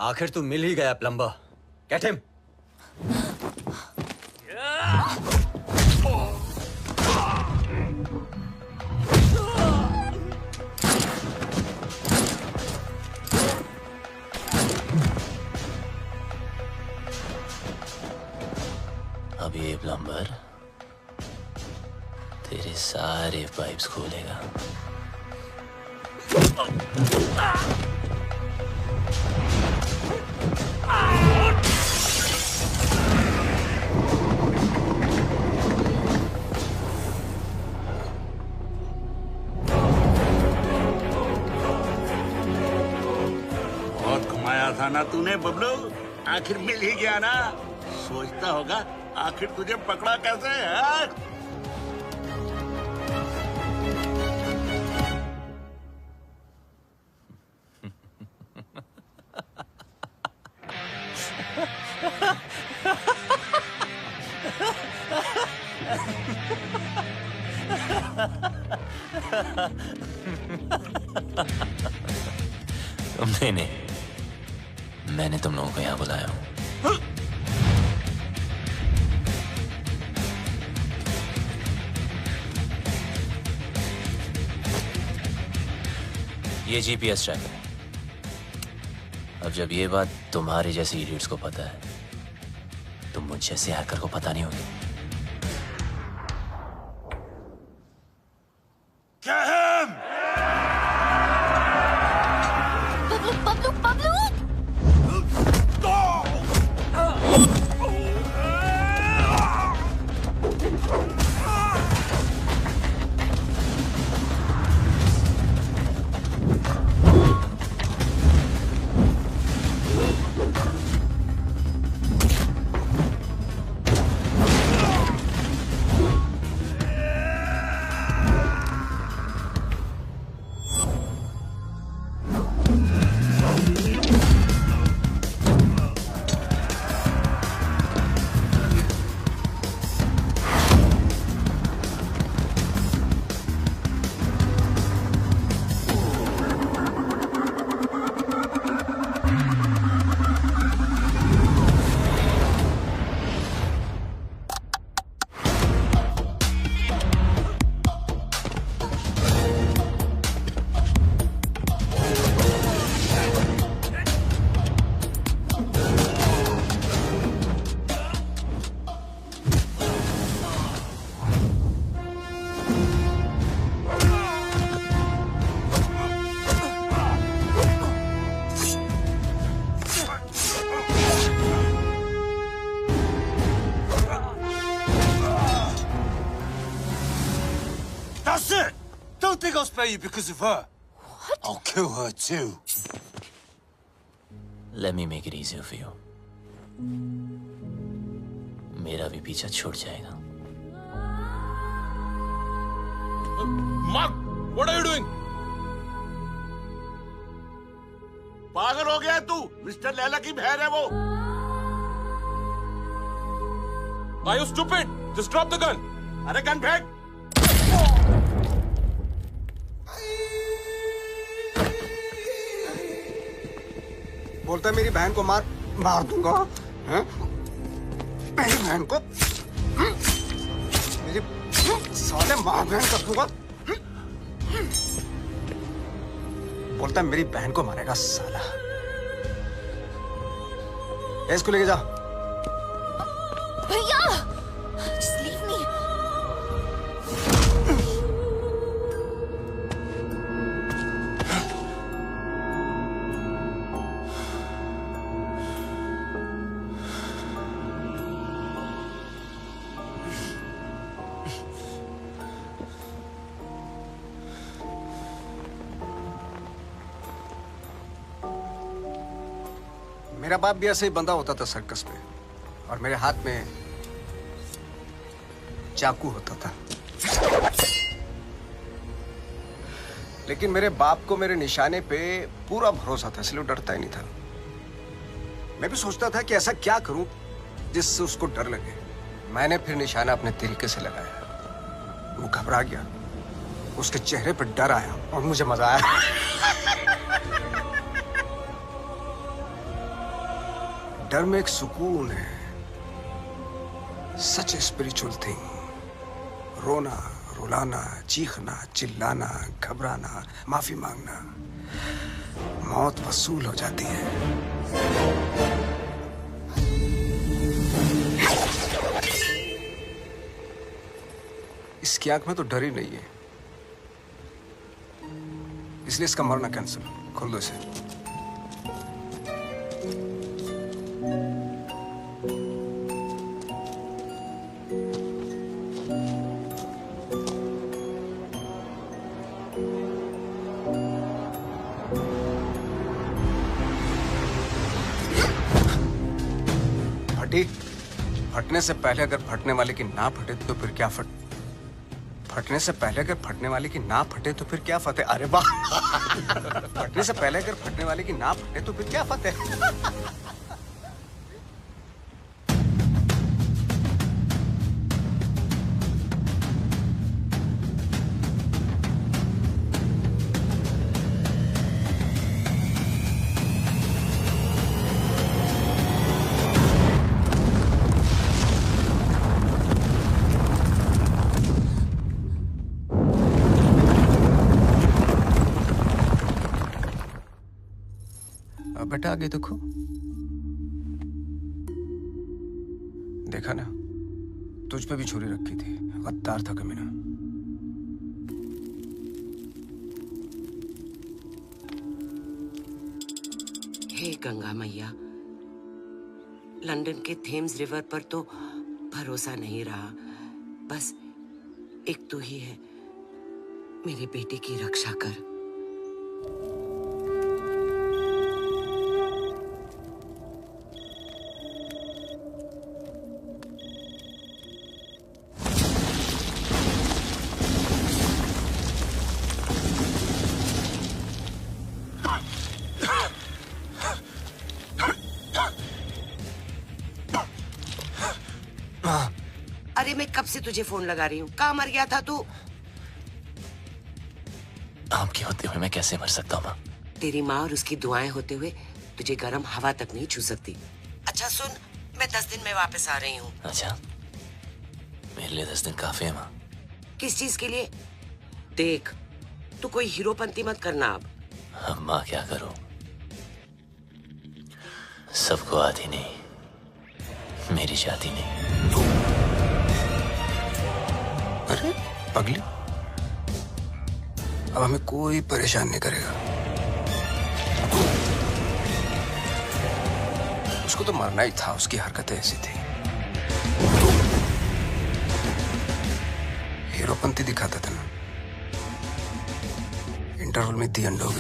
आखिर तू मिल ही गया प्लम्बर। Get him. अब ये प्लम्बर तेरे सारे पाइप्स खोलेगा। बहुत घुमाया था ना तूने बबलू, आखिर मिल ही गया ना। सोचता होगा आखिर तुझे पकड़ा कैसे है? तुमने नहीं, मैंने तुम लोगों को यहाँ बुलाया हूँ। ये जीपीएस ट्रैकर है। अब जब ये बात तुम्हारे जैसे इडियट्स को पता है तो मुझ जैसे हैकर को पता नहीं होगी। Bablu Bablu That's it! Don't think I'll spare you because of her. What? I'll kill her too. Let me make it easier for you. मेरा भी पीछा छूट जाएगा। Mark, what are you doing? पागल हो गया तू? मिस्टर लैला की बहन है वो। Are you stupid? Just drop the gun. अरे गन फेंक। बोलता है मेरी बहन को मार दूंगा। हैं? मेरी बहन को मेरी साले मार बहन कर दूंगा। बोलता है मेरी बहन को मारेगा साला। इसको लेके जा। भैया just leave me. मेरा बाप भी ऐसे ही बंधा होता था सर्कस में, और मेरे हाथ में चाकू होता था। लेकिन मेरे बाप को मेरे निशाने पे पूरा भरोसा था, इसलिए डरता ही नहीं था। मैं भी सोचता था कि ऐसा क्या करूं जिससे उसको डर लगे। मैंने फिर निशाना अपने तरीके से लगाया। वो घबरा गया, उसके चेहरे पर डर आया और मुझे मजा आया। डर में एक सुकून है, सच स्पिरिचुअल थिंग। रोना, रुलाना, चीखना, चिल्लाना, घबराना, माफी मांगना, मौत वसूल हो जाती है। इसकी आंख में तो डर ही नहीं है, इसलिए इसका मरना कैंसिल। खोल दो इसे। फटी? फटने से पहले अगर फटने वाले की ना फटे तो फिर क्या फटने से पहले अगर फटने वाले की ना फटे तो फिर क्या फतेह? अरे वाह! फटने से पहले अगर फटने वाले की ना फटे तो फिर क्या फतेह? बेटा आगे देखो, देखा ना, तुझ पे भी छुरी रखी थी। गद्दार था कमीना। हे गंगा मैया, लंदन के थेम्स रिवर पर तो भरोसा नहीं रहा। बस एक तू ही है, मेरे बेटे की रक्षा कर। अरे मैं कब से तुझे फोन लगा रही हूँ, कहाँ मर गया था तू? आपके होते हुए मैं कैसे मर सकता हूँ माँ? तेरी माँ और उसकी दुआएं होते हुए तुझे गर्म हवा तक नहीं छू सकती। अच्छा सुन, मैं 10 दिन में वापस आ रही हूँ। अच्छा, मेरे लिए 10 दिन काफी है माँ। किस चीज के लिए? देख, तू कोई हीरोपंती मत करना अब माँ क्या करूं? सबको आती नहीं, मेरी जाती नहीं। अरे पगली, अब हमें कोई परेशान नहीं करेगा। उसको तो मरना ही था, उसकी हरकतें ऐसी थी। हीरोपंती दिखाता था ना, इंटरवल में दी अंडो।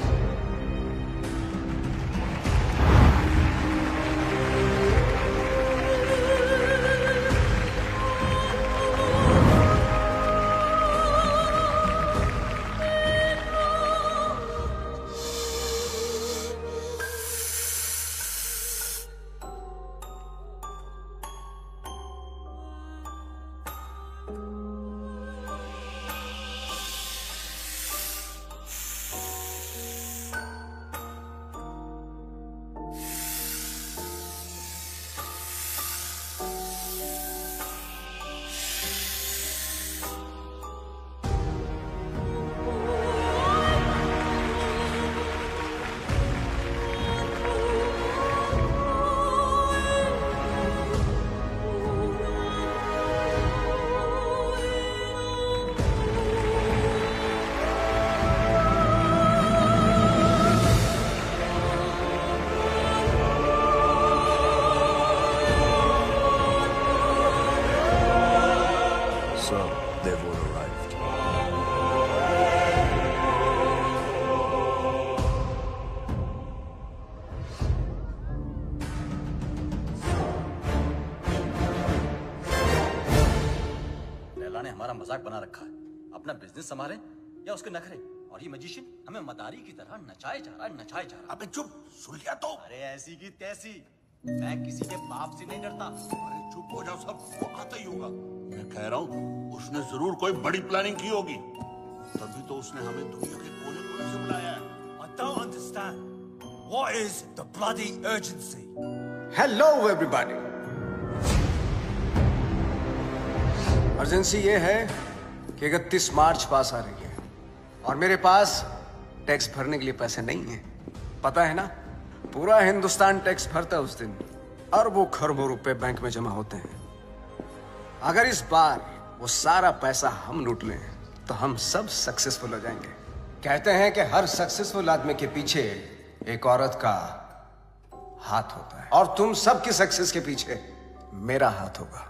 हमारा मजाक बना रखा है, अपना बिजनेस संभाले या उसके नखरे। और ये मैजिशियन हमें मदारी की तरह नचाए जा रहा है, नचाए जा रहा है। अबे चुप, सुन लिया तो। अरे ऐसी की तैसी, मैं किसी के बाप से नहीं डरता। अरे चुप हो जाओ सब, वो आता ही होगा। मैं कह रहा हूँ उसने जरूर कोई बड़ी प्लानिंग की होगी, तभी तो उसने हमें दुनिया के कोने-कोने से बुलाया है। I don't understand. What is the bloody urgency? Hello everybody. Urgency ये है कि 31 मार्च पास आ रही है और मेरे पास टैक्स भरने के लिए पैसे नहीं है। पता है ना, पूरा हिंदुस्तान टैक्स भरता है उस दिन। अरबों खरबों रुपए बैंक में जमा होते हैं। अगर इस बार वो सारा पैसा हम लूट लें तो हम सब सक्सेसफुल हो जाएंगे। कहते हैं कि हर सक्सेसफुल आदमी के पीछे एक औरत का हाथ होता है और तुम सबकी सक्सेस के पीछे मेरा हाथ होगा।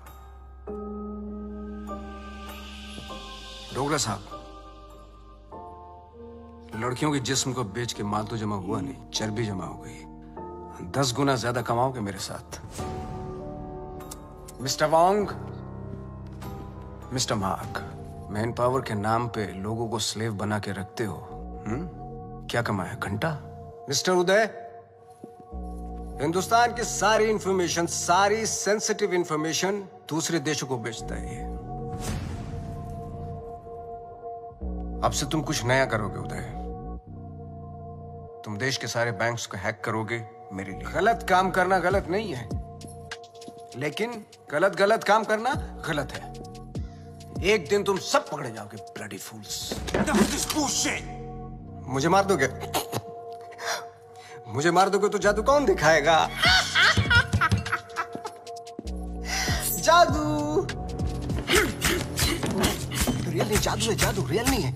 डोगरा साहब, लड़कियों के जिस्म को बेच के माल तो जमा हुआ नहीं, चर्बी जमा हो गई। 10 गुना ज्यादा कमाओगे मेरे साथ। Mister Wong, mister mark, man power के नाम पे लोगों को स्लेव बना के रखते हो। क्या कमाया? घंटा। मिस्टर उदय, हिंदुस्तान की सारी इंफॉर्मेशन, सारी सेंसिटिव इंफॉर्मेशन दूसरे देशों को बेचता है ये। अब से तुम कुछ नया करोगे उदय। तुम देश के सारे बैंक्स को हैक करोगे मेरे लिए। गलत काम करना गलत नहीं है, लेकिन गलत काम करना गलत है। एक दिन तुम सब पकड़े जाओगे, ब्लडी फूल्स। मुझे मार दोगे? मुझे मार दोगे तो जादू कौन दिखाएगा? जादू रियल नहीं, जादू है, जादू रियल नहीं है,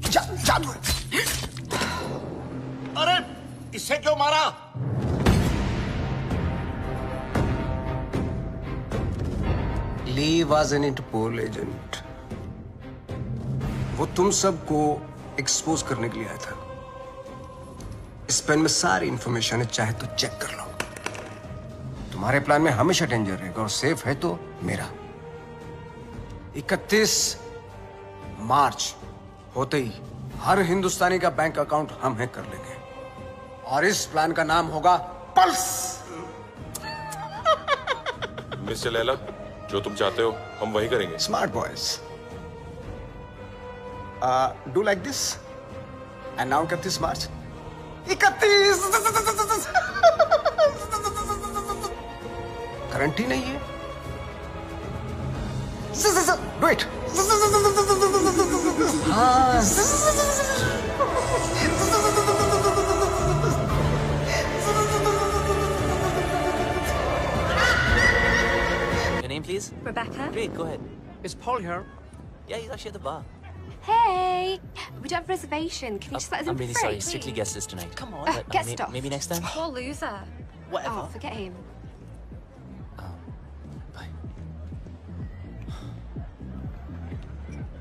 जादू है। अरे इससे क्यों मारा? ली वॉज एन इंटरपोल एजेंट। वो तुम सबको एक्सपोज करने के लिए आया था। इस पेन में सारी इंफॉर्मेशन है, चाहे तो चेक कर लो। तुम्हारे प्लान में हमेशा डेंजर रहेगा और सेफ है तो मेरा। 31 मार्च होते ही हर हिंदुस्तानी का बैंक अकाउंट हम हैक कर लेंगे और इस प्लान का नाम होगा पल्स। मिस्टर लैला, जो तुम चाहते हो हम वही करेंगे। Smart boys, do like this and now 31 March. 31 guarantee नहीं है। Do it. हाँ, Your name, please? Rebecca. Great, go ahead. is Paul here? Yeah, he's actually at the bar. Hey, we don't have a reservation. Can you just let us in I'm really for free, sorry. Strictly please? guest list tonight. Come on. Get stuff. Maybe next time. Poor loser. Whatever. Oh, forget him. Bye.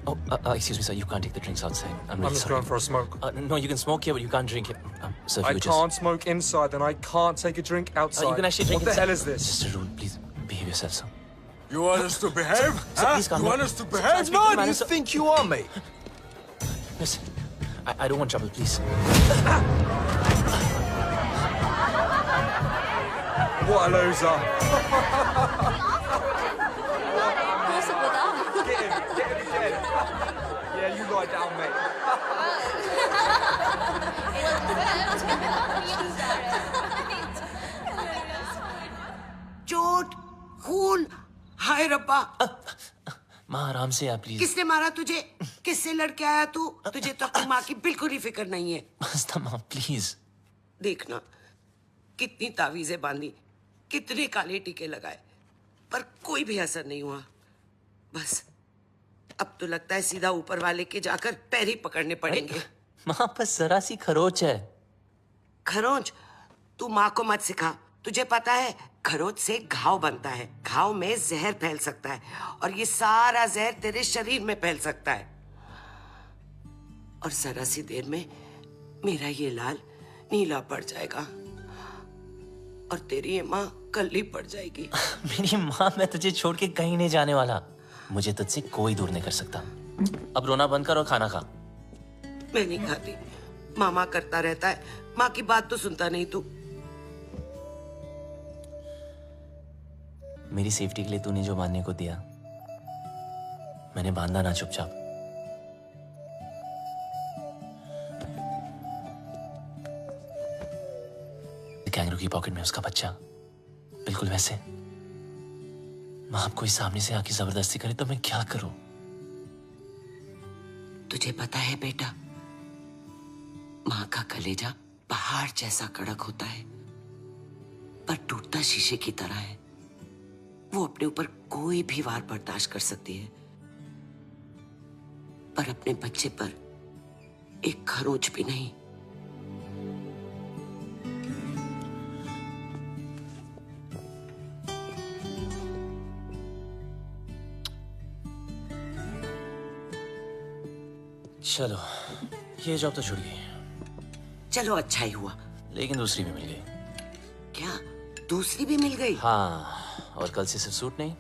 Oh, excuse me, sir. You can't take the drinks outside. I'm really I'm just sorry. going for a smoke. No, you can smoke here, but you can't drink it. Sir, if I you would can't smoke inside, and I can't take a drink outside. You can actually drink What the inside. hell is this? It's just a rule. Please behave yourself, sir. You want us to behave? Sir, please calm You down. want us to Sir, behave? speak to the No, do you manager. think you are, mate? Listen, I don't want trouble, please. What a loser. What's up with that? Get him again. Yeah, you lie down, mate. चोट, खून, हाय रब्बा। माँ आराम से आप please. किसने मारा तुझे? किससे लड़के आया तू? तुझे तो अपनी माँ की बिल्कुल ही फिक्र नहीं है। बस माँ प्लीज। देखना, कितनी तावीजें बांधी, कितने काले टीके लगाए, पर कोई भी असर नहीं हुआ। बस अब तो लगता है सीधा ऊपर वाले के जाकर पैर ही पकड़ने पड़ेंगे। माँ बस जरा सी खरोच है। खरोंच? तू माँ को मत सिखा। तुझे पता है खरोच से घाव बनता है, घाव में जहर फैल सकता है और ये सारा जहर तेरे शरीर में फैल सकता है और जरा सी देर में मेरा ये लाल नीला पड़ जाएगा और तेरी ये माँ कल्ली पड़ जाएगी। मेरी माँ, मैं तुझे छोड़ के कहीं नहीं जाने वाला। मुझे तुझसे कोई दूर नहीं कर सकता। अब रोना बंद कर और खाना खा। मैं नहीं खाती। मामा करता रहता है, माँ की बात तो सुनता नहीं तू। मेरी सेफ्टी के लिए तूने जो बांधने को दिया, मैंने बांधा ना चुपचाप। कैंगरू की पॉकेट में उसका बच्चा, बिल्कुल वैसे। माँ आप कोई सामने से आके जबरदस्ती करे तो मैं क्या करूं? तुझे पता है बेटा, माँ का कलेजा पहाड़ जैसा कड़क होता है, पर टूटता शीशे की तरह है। वो अपने ऊपर कोई भी वार बर्दाश्त कर सकती है, पर अपने बच्चे पर एक खरोंच भी नहीं। चलो, ये जॉब तो छूट गई। चलो अच्छा ही हुआ। लेकिन दूसरी भी मिल गई। क्या दूसरी भी मिल गई? हाँ, और कल से सिर्फ सूट नहीं,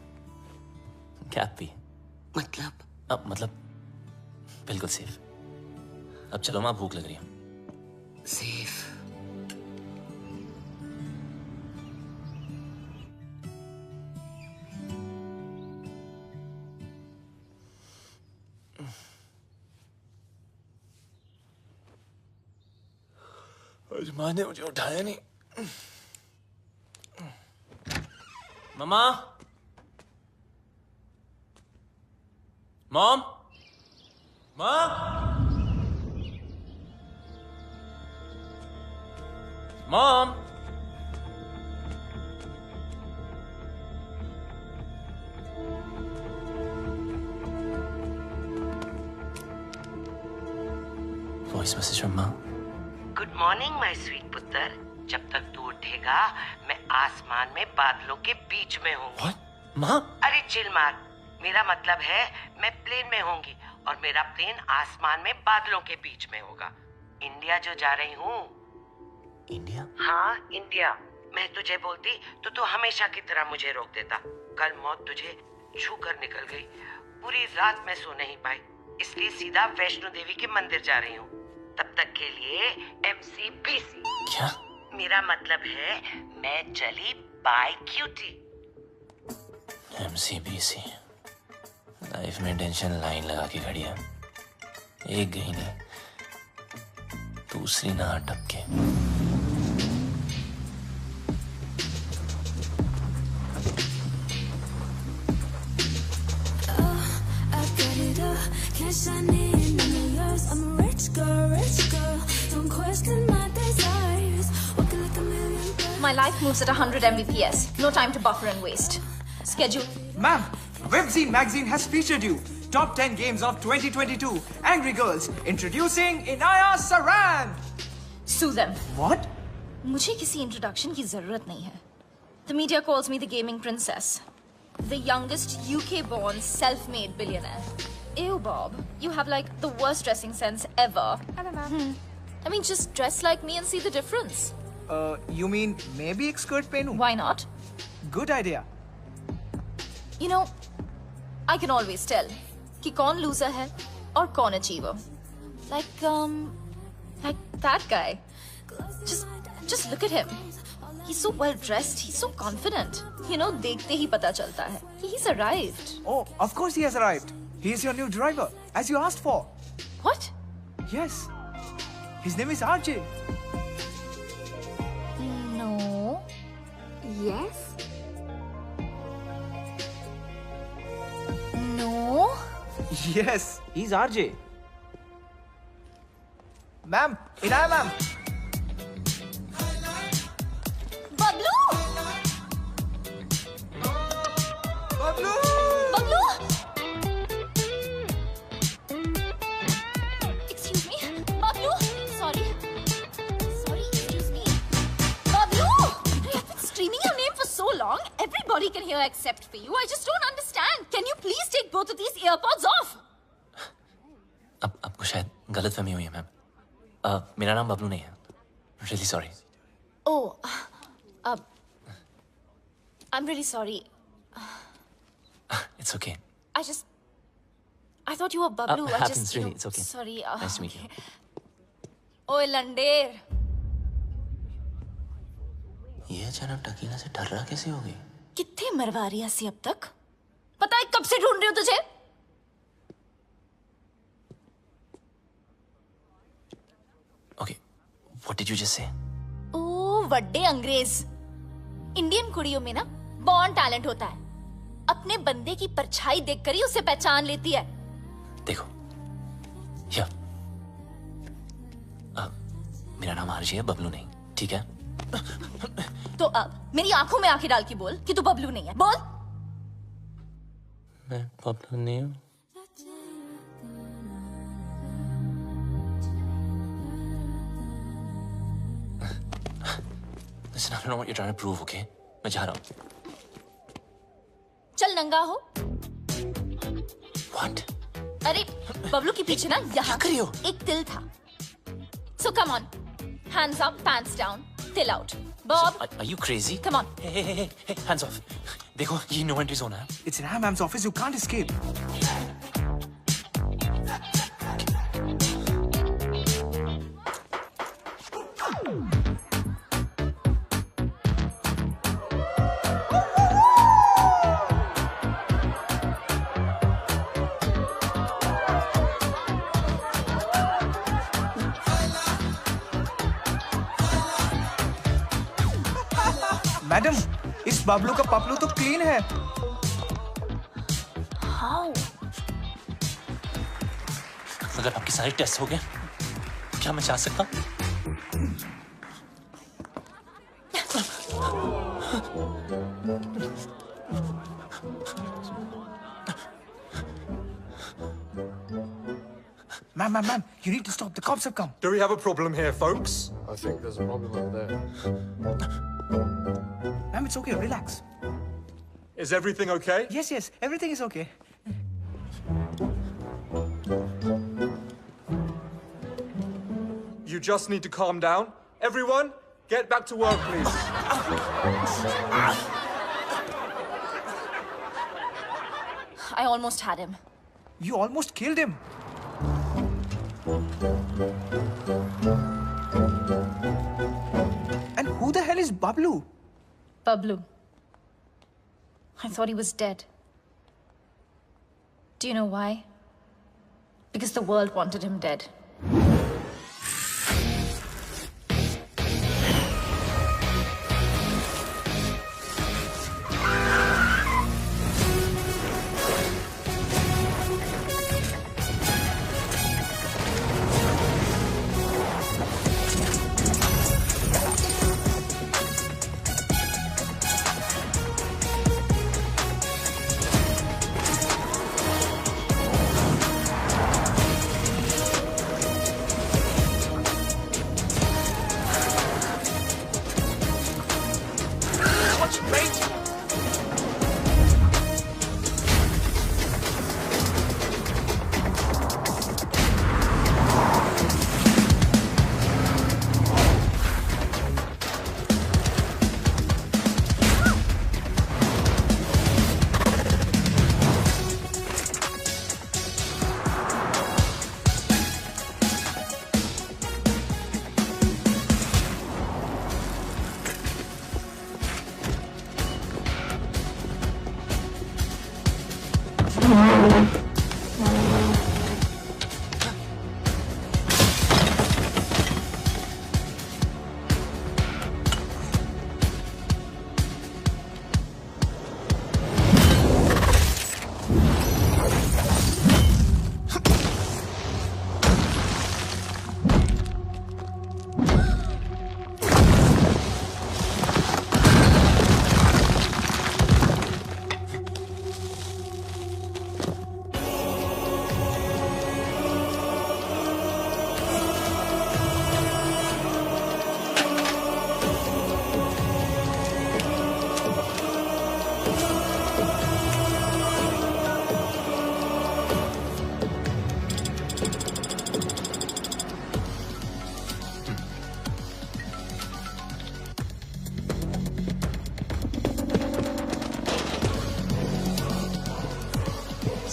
कैप भी। मतलब? अब मतलब बिल्कुल सेफ। अब चलो, माँ भूख लग रही है। सेफ? आज माँ ने मुझे उठाया नहीं। मम्मा, mom, mom, mom. Voice message from माँ। गुड मॉर्निंग माय स्वीट पुत्र। जब तक तू उठेगा मैं आसमान में बादलों के बीच में हूँ। माँ? अरे चिल मार। मेरा मतलब है मैं प्लेन में होंगी और मेरा प्लेन आसमान में बादलों के बीच में होगा। इंडिया जो जा रही हूँ। इंडिया? हाँ इंडिया। मैं तुझे बोलती तो तू हमेशा की तरह मुझे रोक देता। कल मौत तुझे छू कर निकल गई। पूरी रात मैं सो नहीं पाई, इसलिए सीधा वैष्णो देवी के मंदिर जा रही हूँ। तब तक के लिए MCBC। क्या? मेरा मतलब है मैं चली बाय क्यूटी। MCBC। लाइफ में टेंशन लाइन लगा के खड़ी है। एक गई नहीं, दूसरी ना अटक के। My life moves at 100 Mbps. No time to buffer and waste. Schedule. Ma'am, Webzine magazine has featured you. Top 10 games of 2022. Angry Girls. Introducing Inaya Saran. Sue them. What? मुझे किसी इंट्रोडक्शन की जरूरत नहीं है. The media calls me the gaming princess. The youngest UK-born self-made billionaire. Ew, Bob. You have like the worst dressing sense ever. Hello, Mom. I mean, just dress like me and see the difference. You mean maybe एक skirt पहनूं? Why not? Good idea. You know, I can always tell कि कौन loser है और कौन achiever. Like that guy. Just look at him. He's so well dressed. He's so confident. You know, देखते ही पता चलता है कि he's arrived. Oh, of course he has arrived. He is your new driver, as you asked for. What? Yes. His name is RJ. No. Yes? No. Yes, he's RJ. Ma'am, Inaya ma'am. Bablu! Bablu! Bablu! Excuse me. Bablu! Sorry. Excuse me. Bablu! I've been screaming your name for so long. Everybody can hear except for you. I just don't understand. Can you please take both of these earpods off? अब आपको शायद गलतफहमी हुई है ma'am. मेरा नाम बबलू नहीं है। Really sorry. Oh, I'm really sorry. It's okay. I thought you were Bablu. I happens just, really. It's okay. Sorry. Nice to meet you. ओए लंडेर. ये अचानक टकीला से डर रहा कैसे हो गई? कितने मरवा रही है अब तक? पता है कब से ढूंढ रही हूँ तुझे? Okay, what did you just say? ओ वड्डे अंग्रेज. इंडियन कुड़ियों में ना बॉर्न टैलेंट होता है, अपने बंदे की परछाई देखकर ही उसे पहचान लेती है। देखो या मेरा नाम आरजे है, बबलू नहीं, ठीक है? तो अब मेरी आंखों में आंखें डाल के बोल कि तू बबलू नहीं है। बोल। मैं बबलू नहीं हूँ। Listen, I don't know what you're trying to prove, okay? मैं जा रहा हूँ। चल नंगा हो। What? अरे बबलू के पीछे ना यहाँ कर रही हो? एक तिल था। So come on, hands up, pants down, till out. Bob, Are you crazy? come on. Hey, hands off. देखो ये no entry zone है। It's in Hammam's office. You can't escape. Madam, इस बबलू का पपलू तो क्लीन है। How? अगर आपके सारे टेस्ट हो गए, क्या मैं जा सकता हूँ? Ma'am, you need to stop. The cops have come. Do we have a problem here, folks? I think there's a problem over there. Ma'am, it's okay. Relax. Is everything okay? Yes, everything is okay. You just need to calm down. Everyone, get back to work, please. I almost had him. You almost killed him. And who the hell is Bablu? Bablu. I thought he was dead. Do you know why? Because the world wanted him dead.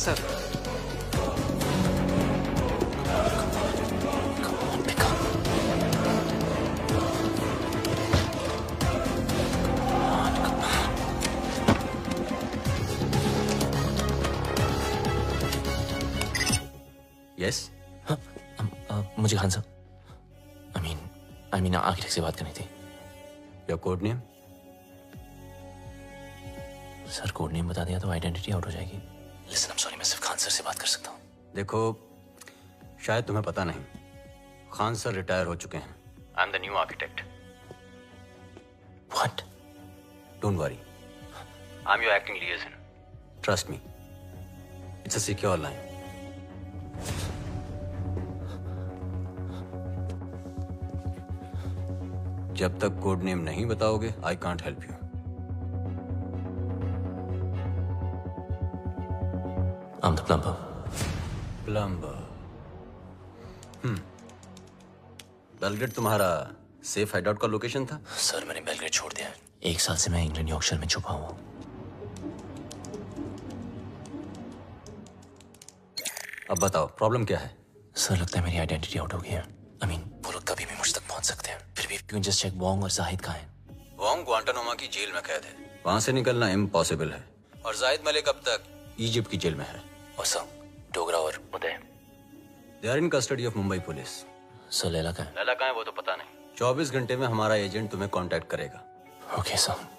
Sir. Yes? मुझे खान साहब I mean architect से बात करनी थी। Your code name? Sir code name बता दिया तो identity out हो जाएगी। लिसन, आई एम सॉरी, मैं सिर्फ खान सर से बात कर सकता हूँ। देखो, शायद तुम्हें पता नहीं, खान सर रिटायर हो चुके हैं। I am the new architect. What? Don't worry, I am your acting लिएजन। Trust me, it's a secure line. जब तक कोड नेम नहीं बताओगे, I can't help you. I am the plumber. Plumber. Belgrade तुम्हारा safe hideout का location था? Sir मैंने Belgrade छोड़ दिया है। 1 साल से मैं इंग्लैंड यॉर्कशायर में छुपा हुआ हूँ। अब बताओ प्रॉब्लम क्या है? सर लगता है मेरी आइडेंटिटी आउट हो गई है। आई मीन वो लोग कभी भी मुझ तक पहुंच सकते हैं। फिर भी क्यों जस्ट चेक वोंग और जाहिद कहाँ हैं? वोंग ग्वांटानामो की जेल में कैद है, वहां से निकलना इम्पॉसिबल है। और जाहिद मलिक अब तक इजिप्ट की जेल में है। और सर डोगरा और Uday? They are in custody of Mumbai police. Sir Laila कहाँ है? लैला कहाँ है वो तो पता नहीं। 24 घंटे में हमारा एजेंट तुम्हें कांटेक्ट करेगा। Okay sir.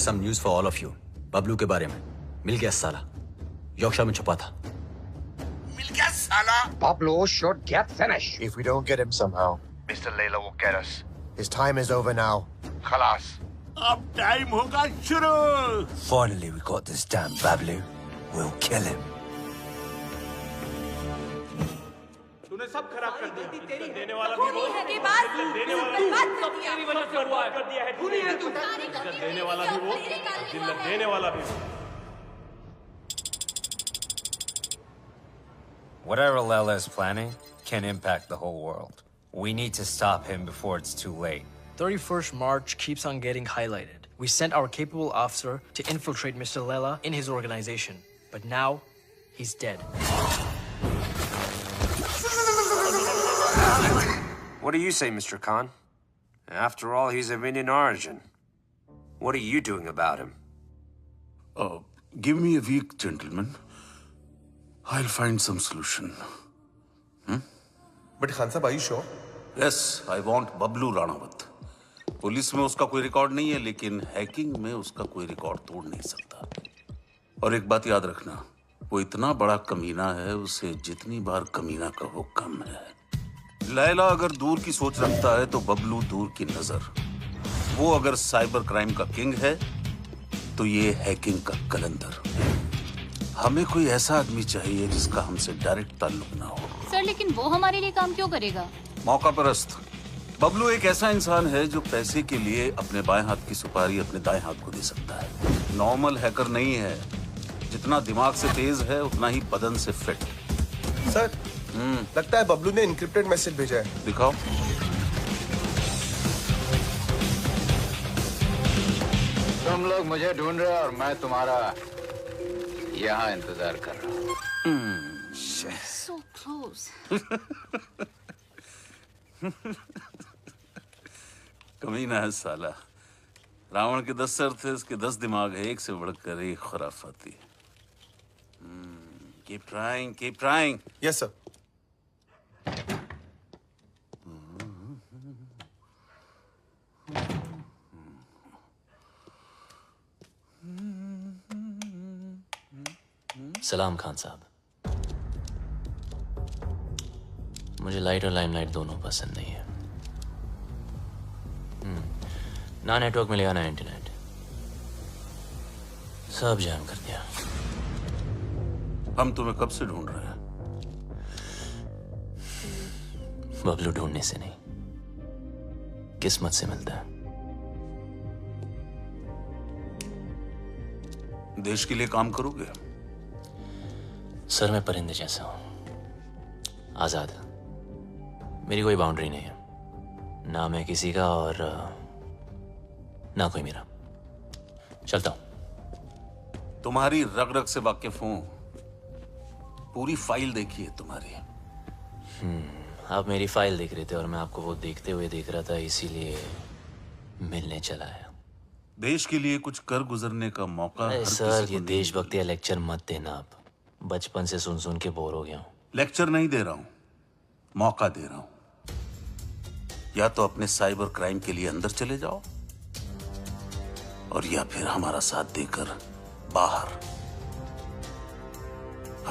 Some news for all of you. Bablu के बारे में। मिल गया साला, यॉर्कशायर में छुपा था। मिल गया साला। Pablo should get finished. If we don't get him somehow, Mr. Layla will get us. His time is over now. Khalas. अब टाइम होगा शुरू। Finally we got this damn Bablu. We'll kill him. तूने सब खराब कर दिया। देने वाला भी वो, देने वाला भी वो, देने वाला भी वो। Whatever Layla is planning can impact the whole world. We need to stop him before it's too late. 31st March keeps on getting highlighted. We sent our capable officer to infiltrate Mr. Layla in his organization, but now he's dead. What do you say, Mr. Khan? After all, he's of Indian origin. What are you doing about him? Give me a week, gentlemen. I'll find some solution. But Khan Sahib, are you sure? Yes, I want Bablu Ranawat. Police में उसका कोई record नहीं है, लेकिन hacking में उसका कोई record तोड़ नहीं सकता। और एक बात याद रखना, वो इतना बड़ा कमीना है, उसे जितनी बार कमीना कहो कम है। लैला अगर दूर की सोच रखता है तो बबलू दूर की नजर। वो अगर साइबर क्राइम का किंग है तो ये हैकिंग का कलंदर। हमें कोई ऐसा आदमी चाहिए जिसका हमसे डायरेक्ट ताल्लुक ना हो। सर लेकिन वो हमारे लिए काम क्यों करेगा? मौका परस्त। बबलू एक ऐसा इंसान है जो पैसे के लिए अपने बाएं हाथ की सुपारी अपने दाएं हाथ को दे सकता है। नॉर्मल हैकर नहीं है, जितना दिमाग से तेज है उतना ही बदन से फिट। सर, लगता है बबलू ने इनक्रिप्टेड मैसेज भेजा है। दिखाओ। तुम लोग मुझे ढूंढ रहे हो और मैं तुम्हारा यहाँ इंतजार कर रहा हूँ। So close. कमीना है साला। रावण के 10 सर थे, इसके 10 दिमाग है, एक से बढ़कर एक खुराफाती। Keep trying, keep trying. Yes, sir. सलाम खान साहब। मुझे लाइट और लाइमलाइट दोनों पसंद नहीं है। ना नेटवर्क मिलेगा ना इंटरनेट, सब जैम कर दिया। हम तुम्हें कब से ढूंढ रहे हैं? बबलू ढूंढने से नहीं, किस्मत से मिलता है। देश के लिए काम करोगे? सर मैं परिंदे जैसा हूं, आजाद। मेरी कोई बाउंड्री नहीं है, ना मैं किसी का और ना कोई मेरा। चलता हूं। तुम्हारी रग रग से वाकिफ हूं, पूरी फाइल देखी है तुम्हारी। आप मेरी फाइल देख रहे थे और मैं आपको वो देखते हुए देख रहा था, इसीलिए मिलने चला आया। देश के लिए कुछ कर गुजरने का मौका हर सर किसी को ये नहीं देशभक्ति या लेक्चर मत देना आप, बचपन से सुन सुन के बोर हो गया हूं। लेक्चर नहीं दे रहा हूं, मौका दे रहा हूं। या तो अपने साइबर क्राइम के लिए अंदर चले जाओ और या फिर हमारा साथ देकर बाहर।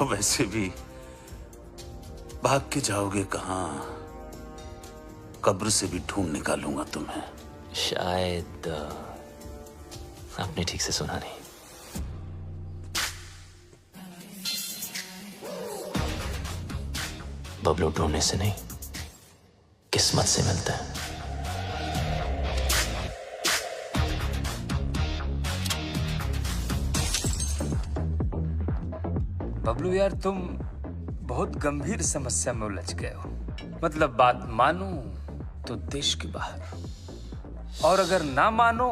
वैसे भी भाग के जाओगे कहां, कब्र से भी ढूंढ निकालूंगा तुम्हें। शायद आपने ठीक से सुना नहीं। बबलू ढूंढने से नहीं, किस्मत से मिलता है। बबलू यार, तुम बहुत गंभीर समस्या में उलझ गए हो। मतलब बात मानो तो देश के बाहर, और अगर ना मानो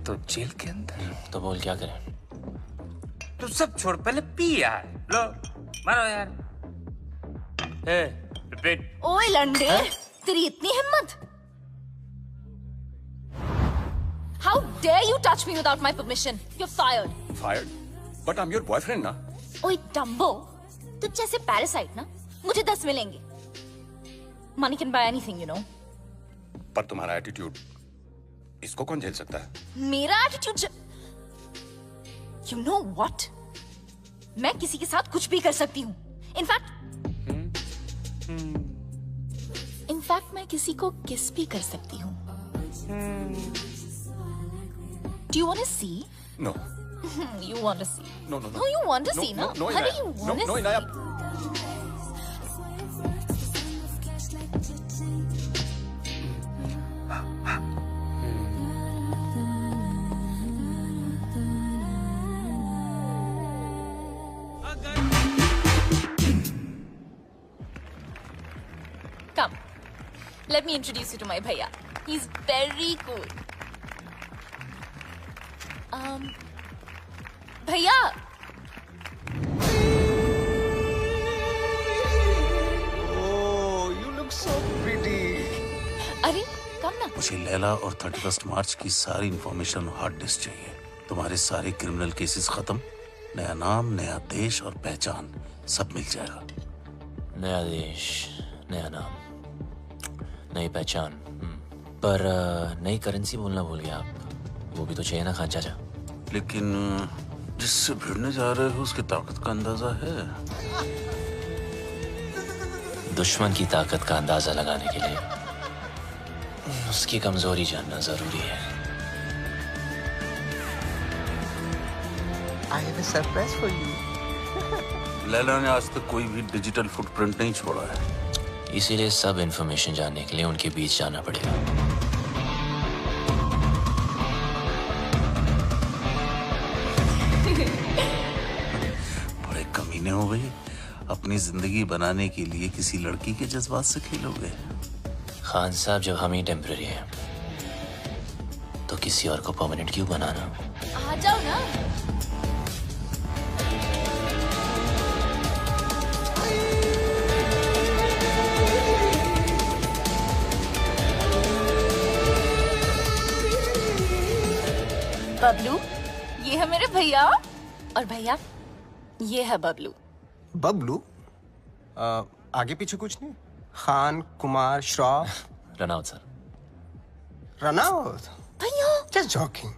तो जेल के अंदर। तो बोल क्या करें? तू सब छोड़, पहले पी यार। लो मारो यार। रिपीट। ओए लंडे, तेरी इतनी हिम्मत? How dare you touch me without my permission? You're fired. Fired? But I'm your boyfriend ना। ओए डम्बो, तुझ जैसे पैरासाइट ना मुझे 10 मिलेंगे। Money can buy anything, you know. पर तुम्हारा एटीट्यूड, इसको कौन झेल सकता है? मेरा एटीट्यूड You know what? मैं किसी के साथ कुछ भी कर सकती हूँ। इनफैक्ट मैं किसी को किस भी कर सकती हूँ। Do you want to see? No. You want to see? No. No, you want to see, no, no? no, Hurry, Inaya. you want to No, see? Inaya. Come, let me introduce you to my bhaiya. He's very cool. Bhaiya. Oh, you look so pretty. अरे, come ना. मुझे लैला और 31 मार्च की सारी information hard disk चाहिए। तुम्हारे सारे criminal cases खत्म, नया नाम, नया देश और पहचान सब मिल जाएगा। नया देश, नया नाम, नई पहचान, पर नई करेंसी बोलना भूल गया आप। वो भी तो चाहिए ना खान चाचा। लेकिन जिससे भिड़ने जा रहे हो उसकी ताकत का अंदाजा है? दुश्मन की ताकत का अंदाजा लगाने के लिए उसकी कमजोरी जानना जरूरी है। I have a surprise for you. Laila ने आज तक कोई भी डिजिटल फुटप्रिंट नहीं छोड़ा है, इसीलिए सब इंफॉर्मेशन जानने के लिए उनके बीच जाना पड़ेगा। बड़े कमीने हो गए, अपनी जिंदगी बनाने के लिए किसी लड़की के जज्बात से खेलोगे। खान साहब, जब हम ही टेम्पररी हैं तो किसी और को परमानेंट क्यों बनाना? आ जाओ ना। बबलू, ये है मेरे भैया, और भैया ये है बबलू। बबलू? आगे पीछे कुछ नहीं? Khan, Kumar, Shroff? Run out sir. Run out? भैया Just joking.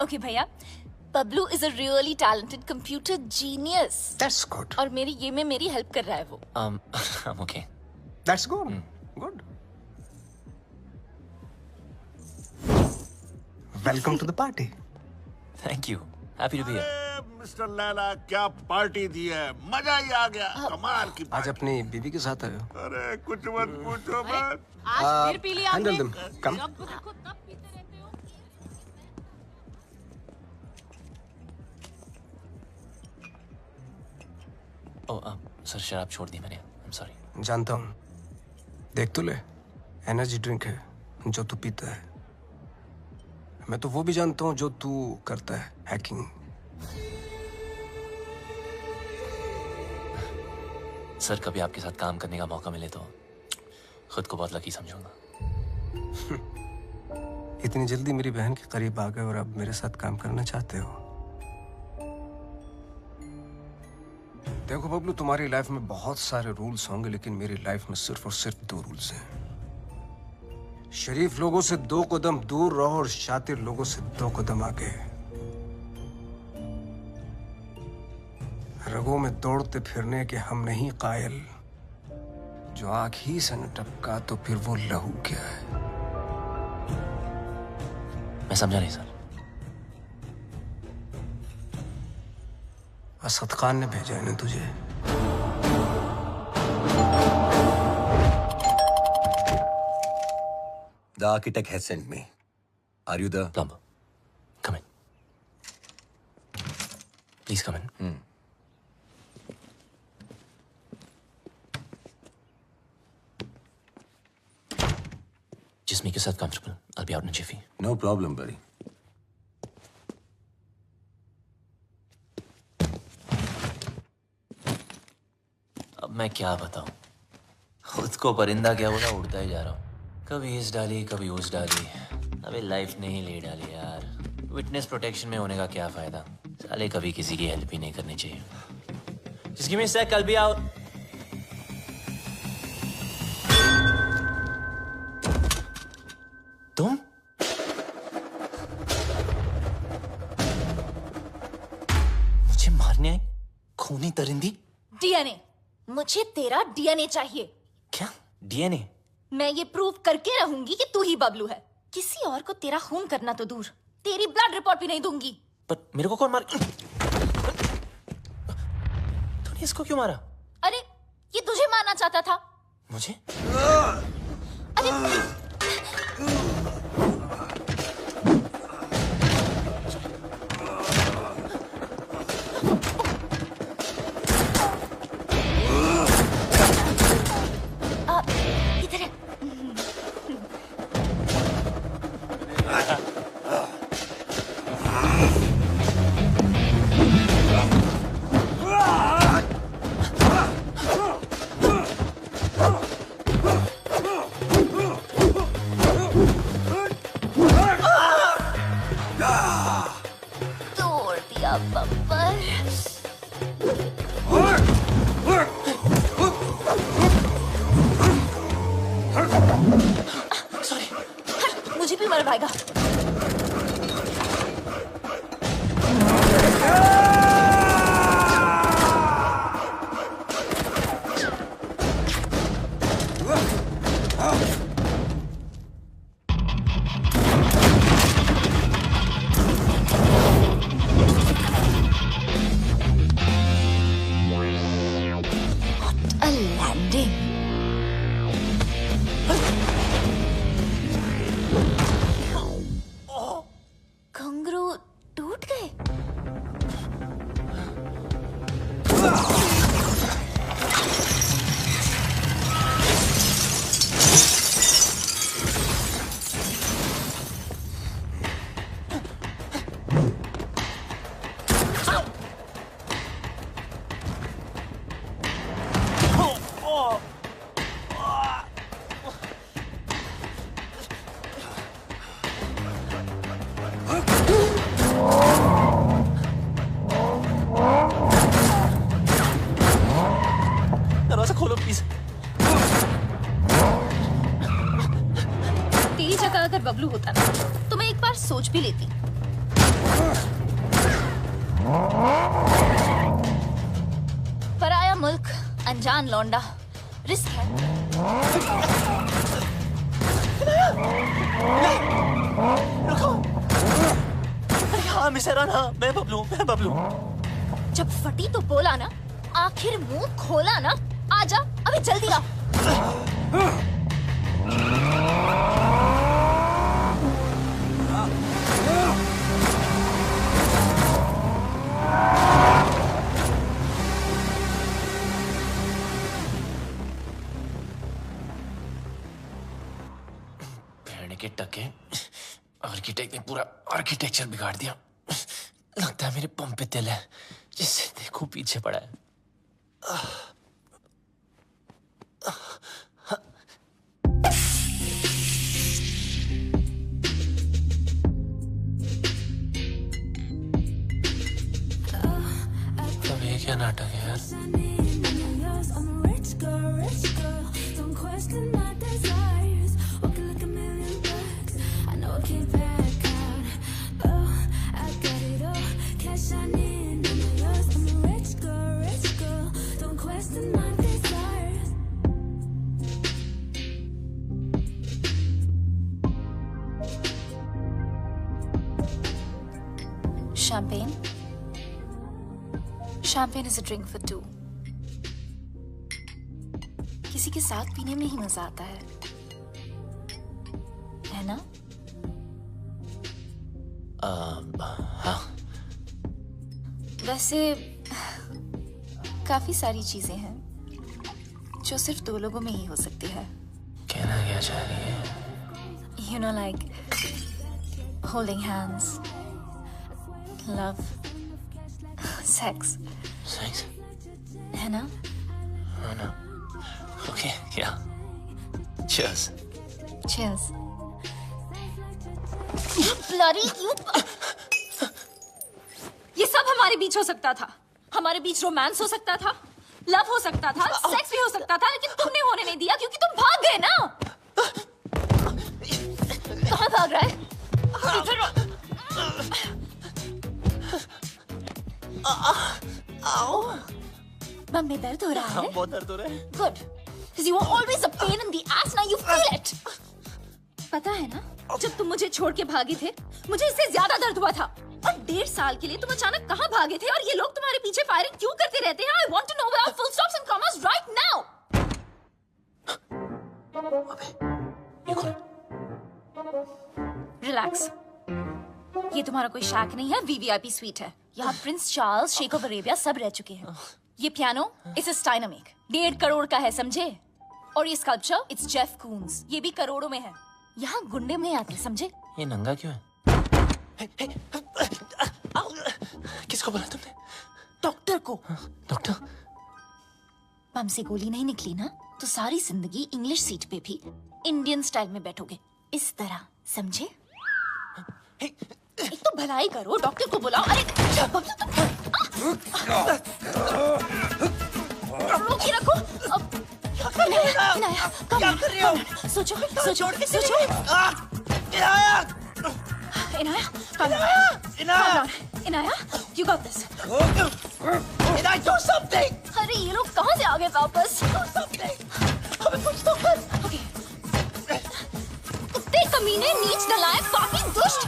ओके भैया, Bablu is a really talented computer genius. That's good. और मेरी ये में मेरी हेल्प कर रहा है वो। I'm okay. That's good. Good. Welcome to the party. Thank you. Happy to be here. Mister Laila, क्या पार्टी दी है, मजा ही आ गया। कमाल की आज अपनी बीवी के साथ आए हो? अरे कुछ मत पूछो मत। आज फिर पी लिया Handle them. Come. जब देखो तब पीते रहते हो। सर शराब छोड़ दी मैंने। I'm sorry। जानता हूँ, देख तो ले, एनर्जी ड्रिंक है जो तू पीता है। मैं तो वो भी जानता हूँ जो तू करता है, हैकिंग। सर कभी आपके साथ काम करने का मौका मिले तो खुद को बहुत लकी समझूंगा। इतनी जल्दी मेरी बहन के करीब आ गए और अब मेरे साथ काम करना चाहते हो? देखो बबलू, तुम्हारी लाइफ में बहुत सारे रूल्स होंगे, लेकिन मेरी लाइफ में सिर्फ और सिर्फ 2 रूल्स हैं। शरीफ लोगों से 2 कदम दूर रहो और शातिर लोगों से 2 कदम आगे। रगों में दौड़ते फिरने के हम नहीं कायल, जो आंख ही से न टपका तो फिर वो लहू क्या है? मैं समझा नहीं सर। असद खान ने भेजा है ना तुझे? The architect has sent me. Are you the plumber? Come in. Please come in. Just make yourself comfortable. I'll be out in a jiffy. No problem, buddy. अब मैं क्या बताऊं? खुद को परिंदा क्या बोला, उड़ता ही जा रहा हूं। कभी इस डाली कभी उस डाली। अबे लाइफ ने ही ले डाली यार। विटनेस प्रोटेक्शन में होने का क्या फायदा? साले कभी किसी की हेल्प ही नहीं करनी चाहिए। Just give me a sec, I'll be out. तुम? मुझे मारने आई? खूनी परिंदी? डीएनए। मुझे तेरा डीएनए चाहिए। क्या? डीएनए? मैं ये प्रूव करके रहूंगी कि तू ही बबलू है। किसी और को तेरा खून करना तो दूर, तेरी ब्लड रिपोर्ट भी नहीं दूंगी। पर मेरे को कौन मार? तूने इसको क्यों मारा? अरे ये तुझे मारना चाहता था। मुझे? अरे इधर है। तोड़ दिया बब्बर। सॉरी। मुझे भी मर पाएगा। What a landing. घुंघरू टूट गए। दरवाजा खोलो प्लीज। तेरी जगह अगर बबलू होता ना तो मैं एक बार सोच भी लेती। पराया मुल्क, अनजान लौंडा, रिस्क है। अरे हाँ मिसेरन, हाँ मैं बबलू, मैं बबलू। जब फटी तो बोला ना, आखिर मुंह खोला ना। आजा अभी जल्दी आ। मारने के टके आर्किटेक्ट ने पूरा आर्किटेक्चर बिगाड़ दिया। लगता है मेरे पंप पे तिल है, जिससे देखो पीछे पड़ा है। अब ये क्या नाटक है यार? Champagne? Champagne is a drink for two. किसी के साथ पीने में ही मजा आता है ना? हाँ। वैसे काफी सारी चीजें हैं जो सिर्फ दो लोगों में ही हो सकती है। कहना क्या चाह रही है? You know, like holding hands, love, sex. Sex? है ना? Oh no. Okay, yeah. Cheers. Cheers. You bloody you. ये सब हमारे बीच हो सकता था। हमारे बीच रोमांस हो सकता था, लव हो सकता था, सेक्स भी हो सकता था, लेकिन तुमने होने नहीं दिया क्योंकि तुम भाग गए ना। कहाँ भाग रहा है? बम में दर्द हो रहा है? बहुत दर्द हो रहा है। Good, because you were always a pain in the ass. Now you feel it. पता है ना, जब तुम मुझे छोड़ के भागे थे, मुझे इससे ज्यादा दर्द हुआ था। और 1.5 साल के लिए तुम अचानक कहाँ भागे थे और ये लोग तुम्हारे पीछे फायरिंग क्यों करते रहते हैं? I want to know without full stops and commas right now. ये कौन? Relax. ये तुम्हारा कोई शैक नहीं है, VVIP स्वीट है। यहाँ प्रिंस चार्ल्स, शेख ऑफ अरेबिया सब रह चुके हैं। ये piano it's a Steinway, 1.5 crore का है, समझे? और ये स्कल्पचर इट्स जेफ कून्स, ये भी करोड़ों में है। यहाँ गुंडे में आते, समझे? ये नंगा क्यों है? किसको बोला तुमने? डॉक्टर को। डॉक्टर? बम से गोली नहीं निकली ना, तो सारी जिंदगी इंग्लिश सीट पे भी इंडियन स्टाइल में बैठोगे, इस तरह, समझे? एक तो भलाई करो, डॉक्टर को बुलाओ। अरे रोक के रखो। इनाया, क्या कर रही हो? सोचो, सोचो, सोचो। Inaya, you got this. Inaya, do something. अरे ये लोग कहाँ से आ गए वापस? Do something. हमें कुछ तो कर। Okay. कुत्ते कमीने, नीच नलायक, पापी, दुष्ट।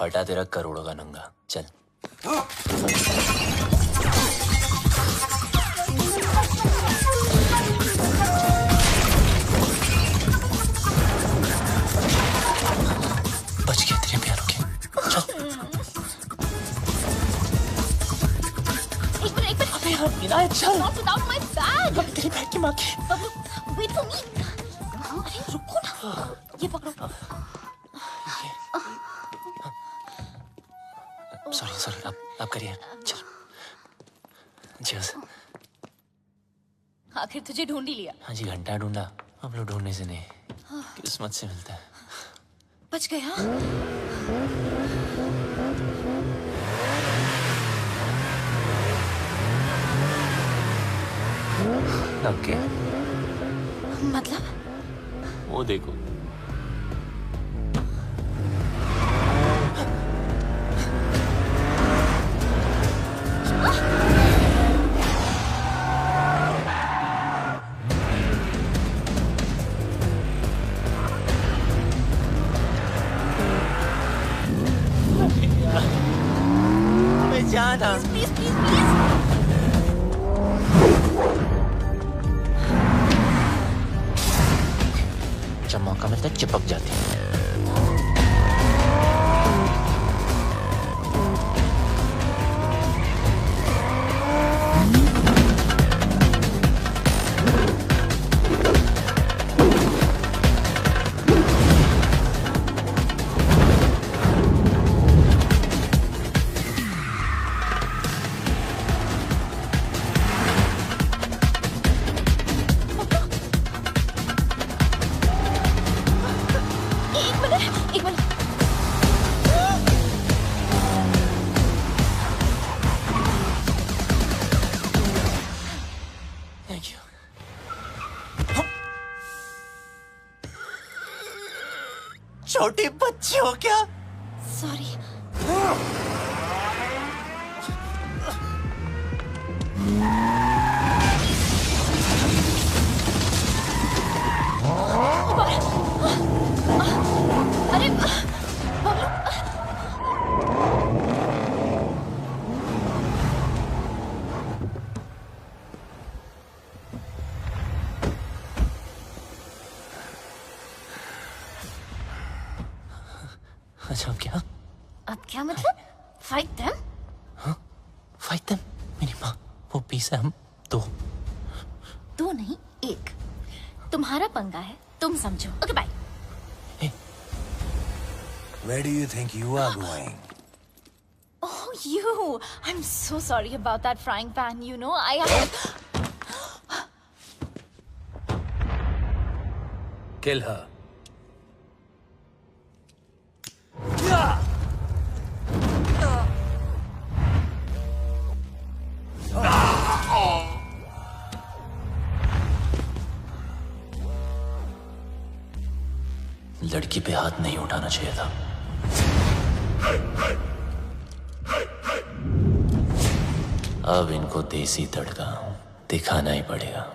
फटा तेरा करोड़ों का नंगा, चल। बच गया तेरे पियानो के, चल। एक मिनट। इनाया, चल। Not without my bag. तेरी बैग की माँ की। Wait for me. अरे रुको ना, ये पकड़ो। सॉरी, आप करिए, चल। Cheers. आखिर तुझे ढूंढ ही लिया। हाँ जी, घंटा ढूंढा, अब लोग ढूंढने से नहीं, किस्मत से मिलता है। बच गया। ओके। मतलब? वो देखो। मैं जाना। Please, please, please. तो चिपक जाती है। छोटी बच्ची हो क्या? सॉरी। अरे अच्छा अब क्या मतलब? Fight them? हाँ, फाइट देम? मेरी माँ, वो पीस है, हम दो नहीं, एक। तुम्हारा पंगा है, तुम समझो। Okay bye. Where do you think you are going? Oh, you! I'm so sorry about that frying pan. You know, I have... Kill her. लड़की पे हाथ नहीं उठाना चाहिए था। अब इनको देसी तड़का दिखाना ही पड़ेगा।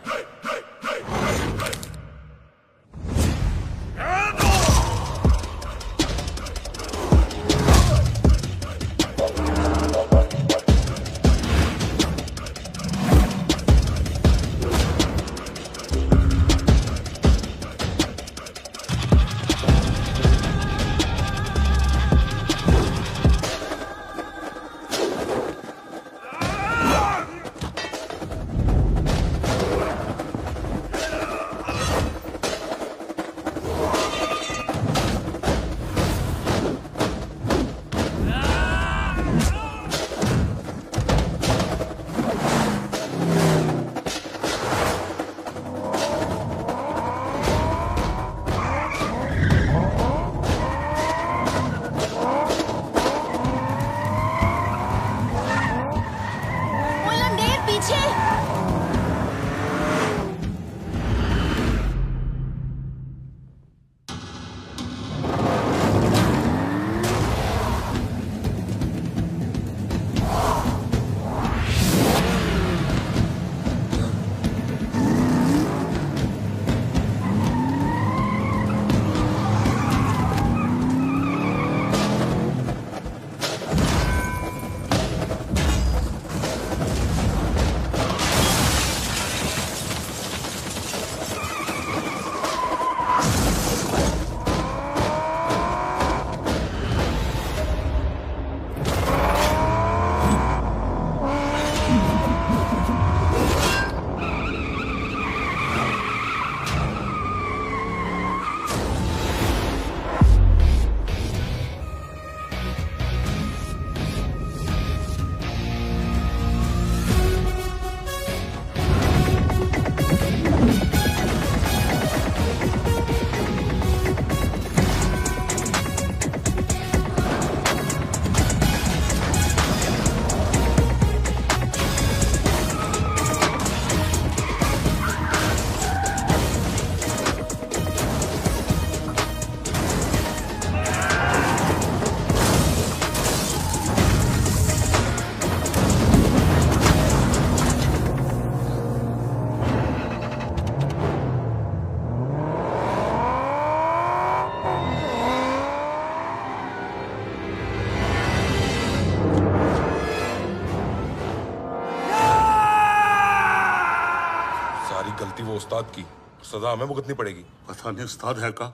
गलती वो उस्ताद की, सजा हमें भुगतनी पड़ेगी। पता नहीं उस्ताद है का,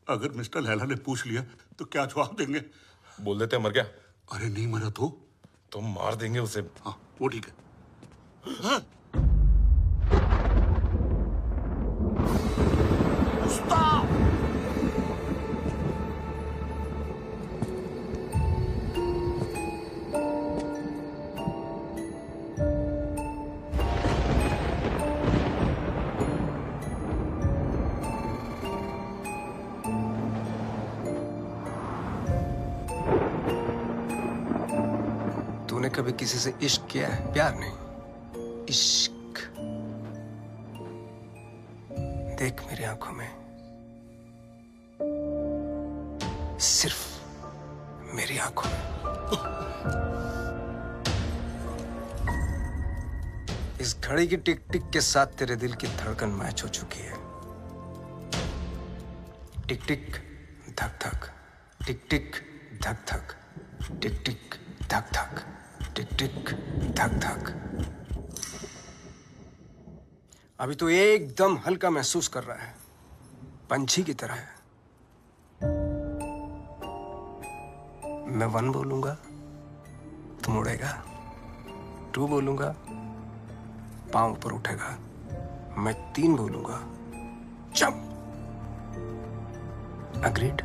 अगर मिस्टर लैला ने पूछ लिया तो क्या जवाब देंगे? बोल देते मर गया। अरे नहीं मरा तो मार देंगे उसे। हाँ वो ठीक है। हाँ? तूने कभी किसी से इश्क किया है? प्यार नहीं, इश्क। देख मेरी आंखों में, सिर्फ मेरी आंखों में। इस घड़ी की टिक टिक के साथ तेरे दिल की धड़कन मैच हो चुकी है। टिक टिक धक धक, टिक टिक धक धक, टिक टिक धक धक, टिक टिक धक धक। अभी तो एकदम हल्का महसूस कर रहा है, पंछी की तरह है। मैं 1 बोलूंगा तुम उड़ेगा, 2 बोलूंगा पांव ऊपर उठेगा, मैं 3 बोलूंगा जंप। अग्रीड?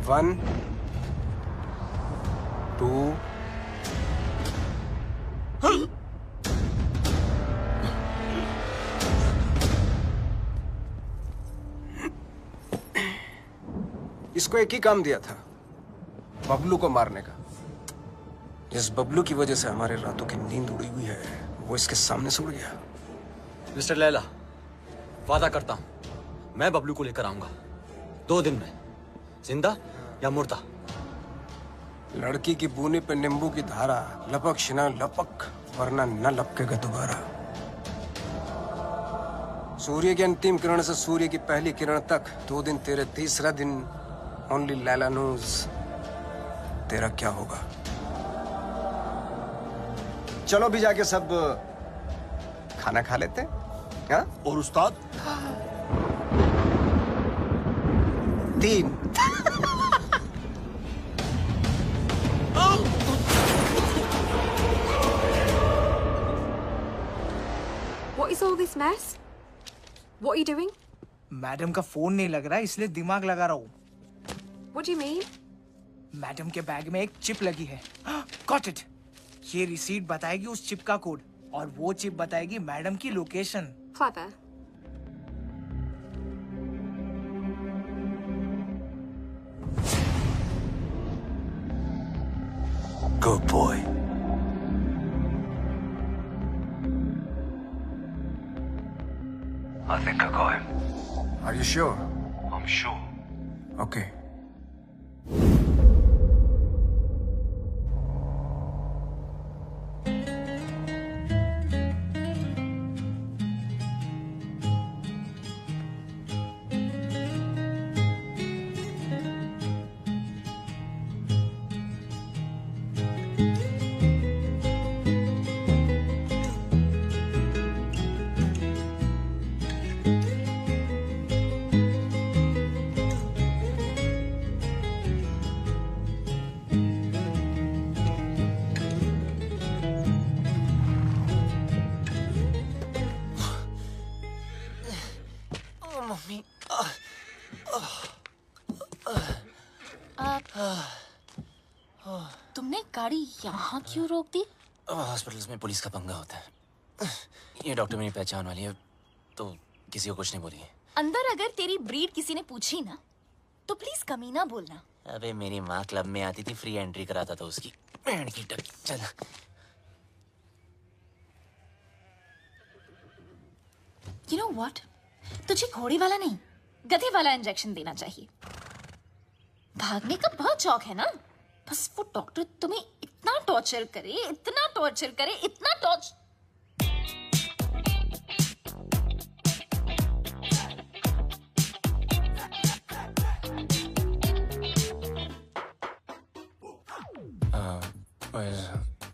1 2 इसको एक ही काम दिया था, बबलू को मारने का। जिस बबलू की वजह से हमारे रातों की नींद उड़ी हुई है, वो इसके सामने से उड़ गया। मिस्टर लैला, वादा करता हूं मैं बबलू को लेकर आऊंगा 2 दिन में, जिंदा या मुर्दा। लड़की की बूनी पे नींबू की धारा, लपक शिना लपक, वरना न लपकेगा दोबारा। सूर्य की अंतिम किरण से सूर्य की पहली किरण तक 2 दिन तेरे, तीसरा दिन ओनली लैला नोज तेरा क्या होगा। चलो भी जाके सब खाना खा लेते हैं। हाँ? और उस्ताद? 3 What is all this mess? What are you doing? Madam का फोन नहीं लग रहा है, इसलिए दिमाग लगा रहा हूँ। What do you mean? Madam के बैग में एक चिप लगी है। Got it. ये रिसीट बताएगी उस चिप का कोड, और वो चिप बताएगी मैडम की location. Clever. Good boy. I think I got him. Are you sure? I'm sure. Okay. तुमने गाड़ी यहाँ क्यों रोक दी? हॉस्पिटल्स में पुलिस का पंगा होता है। ये डॉक्टर मेरी पहचान वाली है, तो किसी को कुछ नहीं बोलिए। अंदर अगर तेरी ब्रीड किसी ने पूछी ना, तो प्लीज कमीना बोलना। अबे मेरी माँ क्लब में आती थी, फ्री एंट्री कराता था उसकी। बैंड की टकी। चल। You know what? तुझे घोड़े वाला नहीं, गधे वाला इंजेक्शन देना चाहिए। भागने का बहुत शौक है ना? बस वो डॉक्टर तुम्हें इतना टॉर्चर करे, इतना टॉर्चर करे, इतना torture.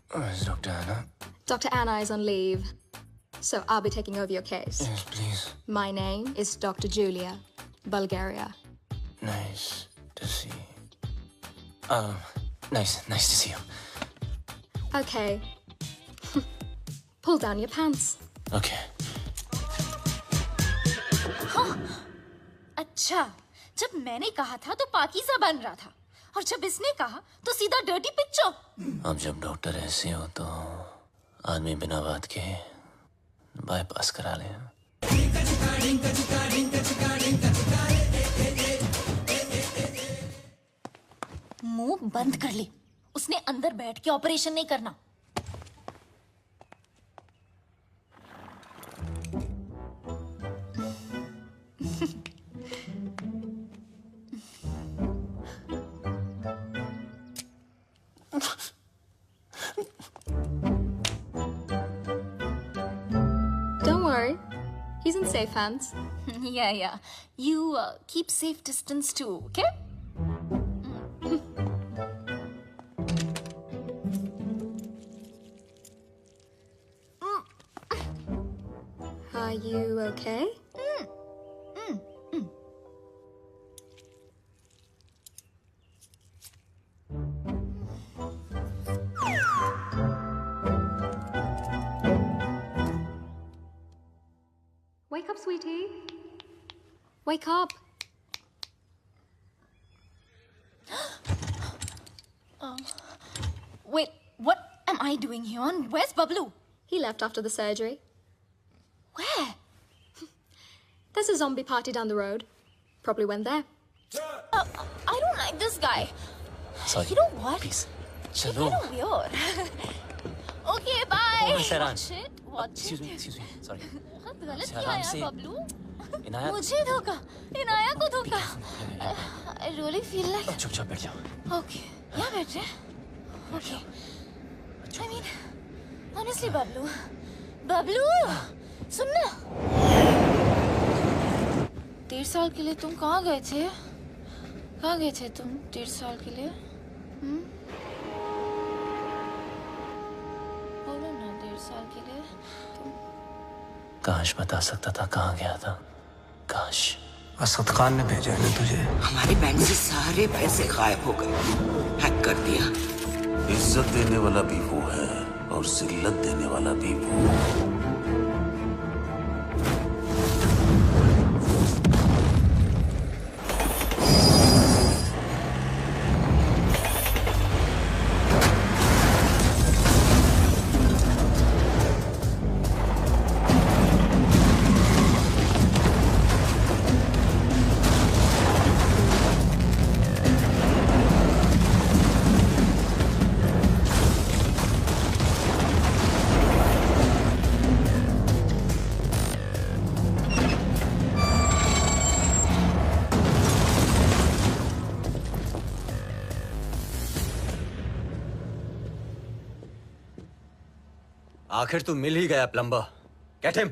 Where's Dr. Anna? Dr. Anna is on leave. So I'll be taking over your case. Yes, please. My name is Dr. Julia, Bulgaria. Nice to see. Nice to see you. Okay. Pull down your pants. Okay. हाँ, अच्छा, जब मैंने कहा था तो पाकीज़ा बन रहा था, और जब इसने कहा तो सीधा डर्टी पिक्चर। अब जब डॉक्टर ऐसे हो तो आदमी बिना बात के बाईपास करा ले। मुंह बंद कर ले, उसने अंदर बैठ के ऑपरेशन नहीं करना। Don't worry. He's in safe hands. Yeah. You keep safe distance too, okay? Are you okay? Wake up, sweetie. Wake up. Wait, what am I doing here? Where's Bablu? He left after the surgery. Where? There's a zombie party down the road. Probably went there. I don't like this guy. Sorry. You know what? Please. You're चलो. kind of weird. Okay, bye. Oh, Saran. Watch Excuse it. me. Sorry. गलत अच्छा, किया आराम यार से। बबलू। इनाया। मुझे धोखा, इनाया को धोखा। I really feel like. चुपचाप बैठ जाओ। Okay, यहाँ बैठ रहे? Okay. I mean, honestly, Bablu, सुन ना। 1.5 साल के लिए तुम कहाँ गए थे? कहाँ गए थे तुम 1.5 साल के लिए? बोलो ना 1.5 साल के लिए तुम। काश बता सकता था कहाँ गया था। काश। असद खान ने भेजा है ना तुझे। हमारे बैंक से सारे पैसे गायब हो गए, हैक कर दिया। इज्जत देने वाला भी वो है और जिल्लत देने वाला भी वो। आखिर तू मिल ही गया प्लम्बर। Get him.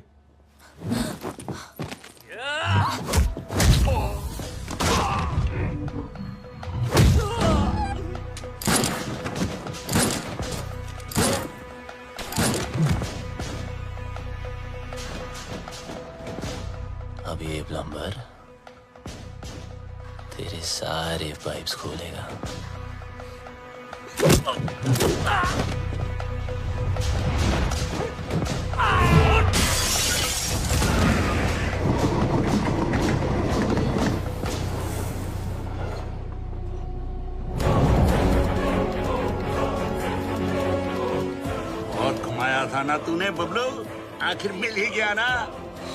अब ये प्लम्बर तेरे सारे पाइप्स खोलेगा। बहुत घुमाया था ना तूने बबलू, आखिर मिल ही गया ना।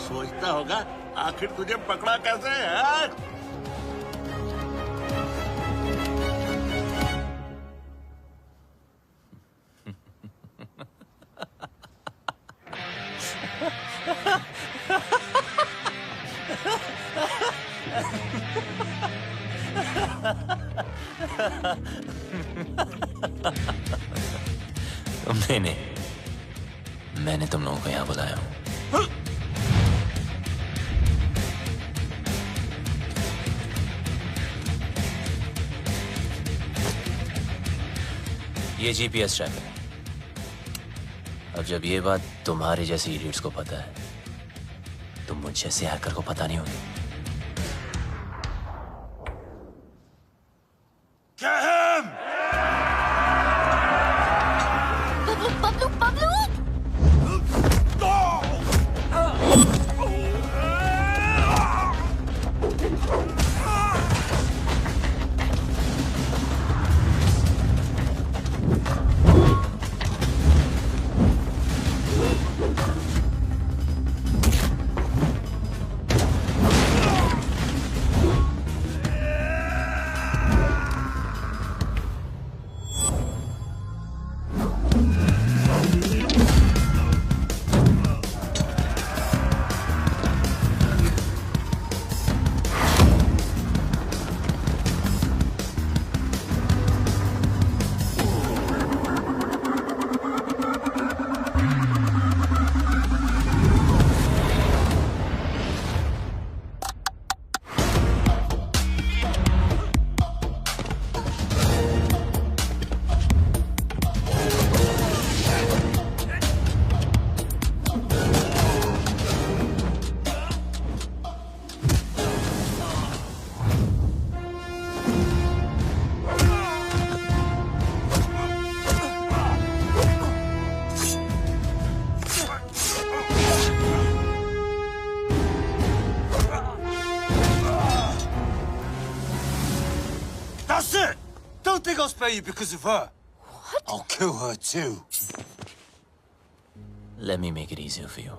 सोचता होगा आखिर तुझे पकड़ा कैसे है? तुमने नहीं, मैंने तुम लोगों को यहाँ बुलाया हूँ। ये जीपीएस ट्रैकर है। अब जब ये बात तुम्हारे जैसे इडियट्स को पता है तो मुझ जैसे हैकर को पता नहीं होगी। Pablo, Pablo! That's it! Don't think I'll spare you because of her. What? I'll kill her too. Let me make it easier for you.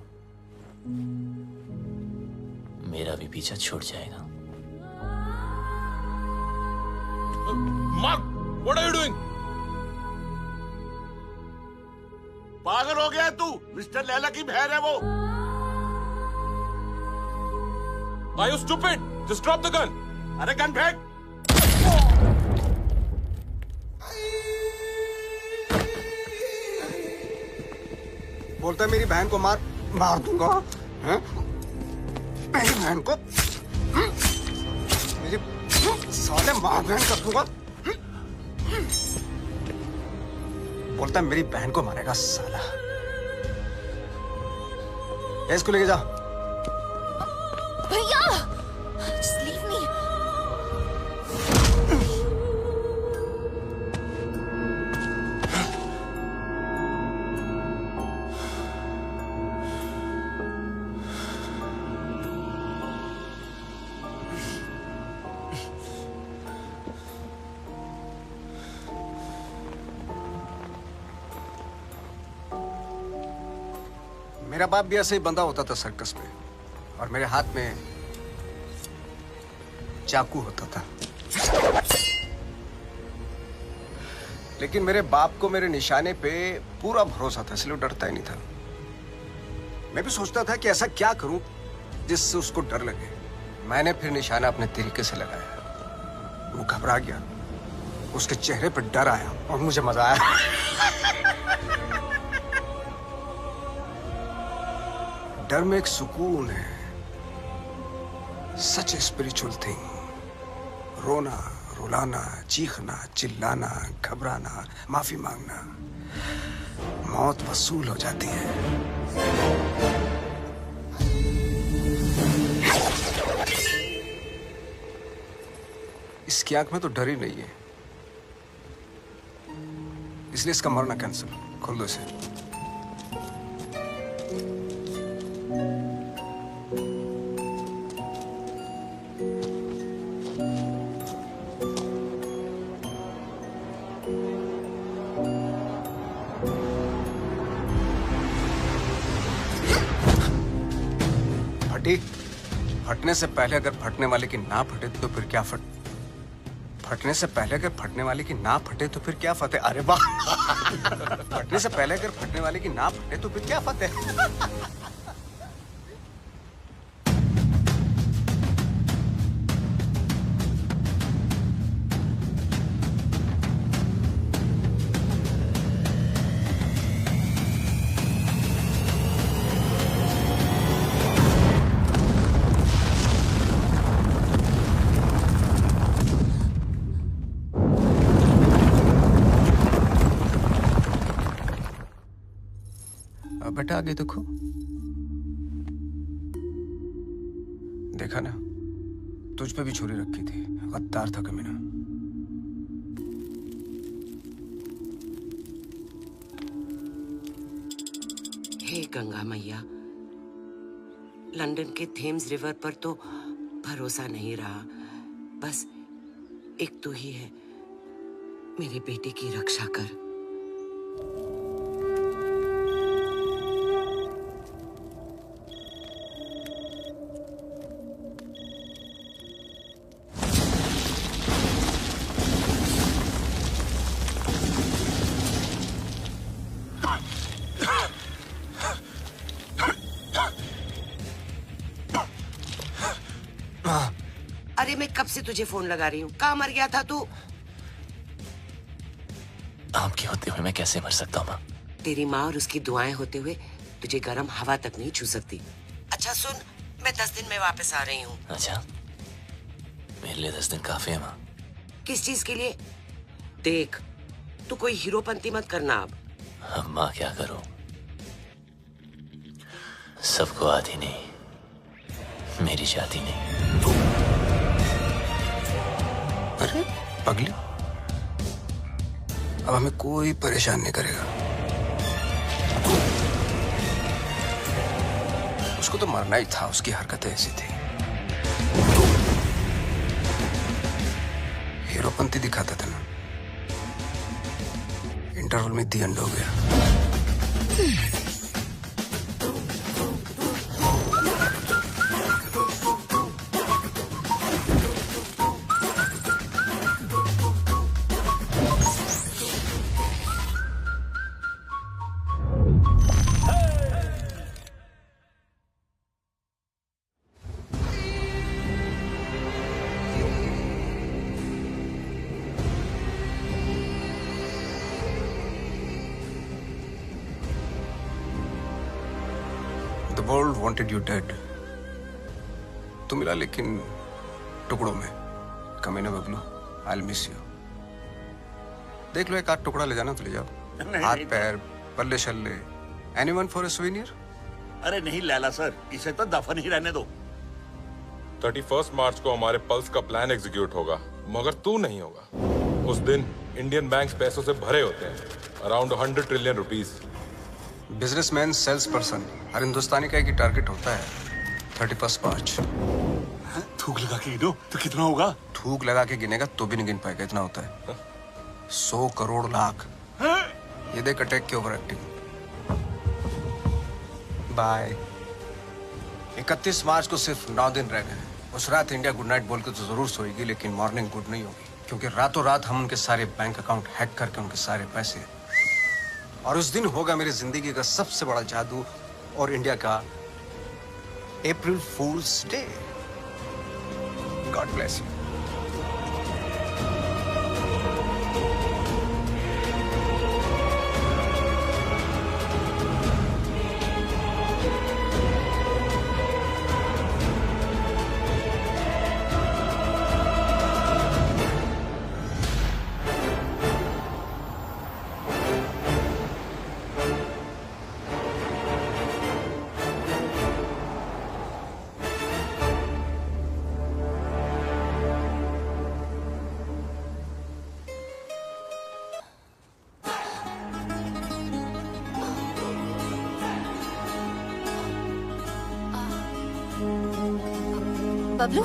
मेरा भी पीछा छूट जाएगा। Mark, what are you doing? पागल हो गया है तू? मिस्टर लैला की बहन है वो। Are you stupid? Just drop the gun. अरे गन फेंक। बोलता है मेरी बहन को मार दूंगा, हैं? मेरी बहन को मेरी साले मार बहन कर दूंगा। बोलता है मेरी बहन को मारेगा साला। इसको लेके जा। भैया, just leave me. मेरा बाप भी ऐसे ही बंधा होता था सर्कस में, और मेरे हाथ में चाकू होता था। लेकिन मेरे बाप को मेरे निशाने पे पूरा भरोसा था, इसलिए डरता ही नहीं था। मैं भी सोचता था कि ऐसा क्या करूं जिससे उसको डर लगे। मैंने फिर निशाना अपने तरीके से लगाया। वो घबरा गया, उसके चेहरे पर डर आया और मुझे मजा आया। डर में एक सुकून है, सच स्पिरिचुअल थिंग। रोना, रुलाना, चीखना, चिल्लाना, घबराना, माफी मांगना, मौत वसूल हो जाती है। इसकी आंख में तो डर ही नहीं है, इसलिए इसका मरना कैंसिल। खोल दो इसे। फटने से पहले अगर फटने वाले की ना फटे तो फिर क्या फटने से पहले अगर फटने वाले की ना फटे तो फिर क्या फतेह। अरे वाह। फटने से पहले अगर फटने वाले की ना फटे तो फिर क्या फतेह। बेटा आगे देखो, देखा ना, तुझ पे भी छुरी रखी थी, गद्दार था कमीना। हे गंगा मैया, लंदन के थेम्स रिवर पर तो भरोसा नहीं रहा, बस एक तू ही है, मेरे बेटे की रक्षा कर। अरे मैं कब से तुझे फोन लगा रही हूँ, कहाँ मर गया था तू? आपके होते हुए मैं कैसे मर सकता हूँ माँ? तेरी माँ और उसकी दुआएं होते हुए तुझे गर्म हवा तक नहीं छू सकती। अच्छा सुन, मैं 10 दिन में वापस आ रही हूँ। अच्छा, मेरे लिए 10 दिन काफी है माँ। किस चीज के लिए? देख, तू कोई हीरोपंती मत करना अब माँ क्या करूँ, सबको आती नहीं, मेरी जाती नहीं। अरे पगली, अब हमें कोई परेशान नहीं करेगा। उसको तो मरना ही था, उसकी हरकतें ऐसी थी। हीरोपंती दिखाता था ना, इंटरवल में दी एंड हो गया। The world wanted you dead. तू मिला लेकिन टुकड़ों में। कमीना बबलू, I'll miss you. देख लो, एक आध टुकड़ा ले जाना तो ले जाओ। हाथ पैर, पल्ले शल्ले, anyone for a souvenir? अरे नहीं लैला सर, इसे तो दफन ही रहने दो। 31 मार्च को हमारे पल्स का प्लान एग्जीक्यूट होगा, मगर तू नहीं होगा। उस दिन इंडियन बैंक्स पैसों से भरे होते हैं, around 100 trillion rupees. Businessman, sales person, हर हिंदुस्तानी का एक ही टारगेट होता है, 31 मार्च। थूक लगा के गिनो तो कितना होगा? थूक लगा के गिनेगा तो भी नहीं गिन पाएगा, इतना होता है। 100 करोड़ लाख। ये देख अटैक की ओवर एक्टिंग। बाय। 31 मार्च को सिर्फ 9 दिन रह गए। उस रात इंडिया गुड नाइट बोल के तो जरूर सोएगी, लेकिन मॉर्निंग गुड नहीं होगी, क्योंकि रातों रात हम उनके सारे बैंक अकाउंट हैक करके उनके सारे पैसे, और उस दिन होगा मेरी जिंदगी का सबसे बड़ा जादू और इंडिया का April fools day. God bless you. Bablu,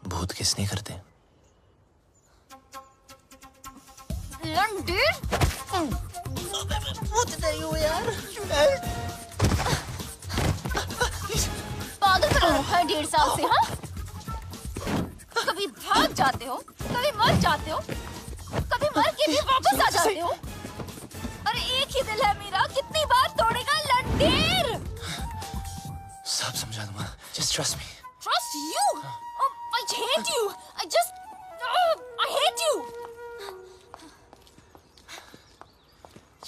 भूत किस नहीं करते? लंडन मुझे नहीं हो यार। पागल बना रखा है 1.5 साल से। हाँ, कभी भाग जाते हो, कभी मर जाते हो, कभी मर के भी वापस आ जाते हो। अरे एक ही दिल है मेरा, कितनी बार तोड़ेगा लंडेर? सब समझा दूंगा, just trust me. Trust you? Oh, I hate you. I hate you.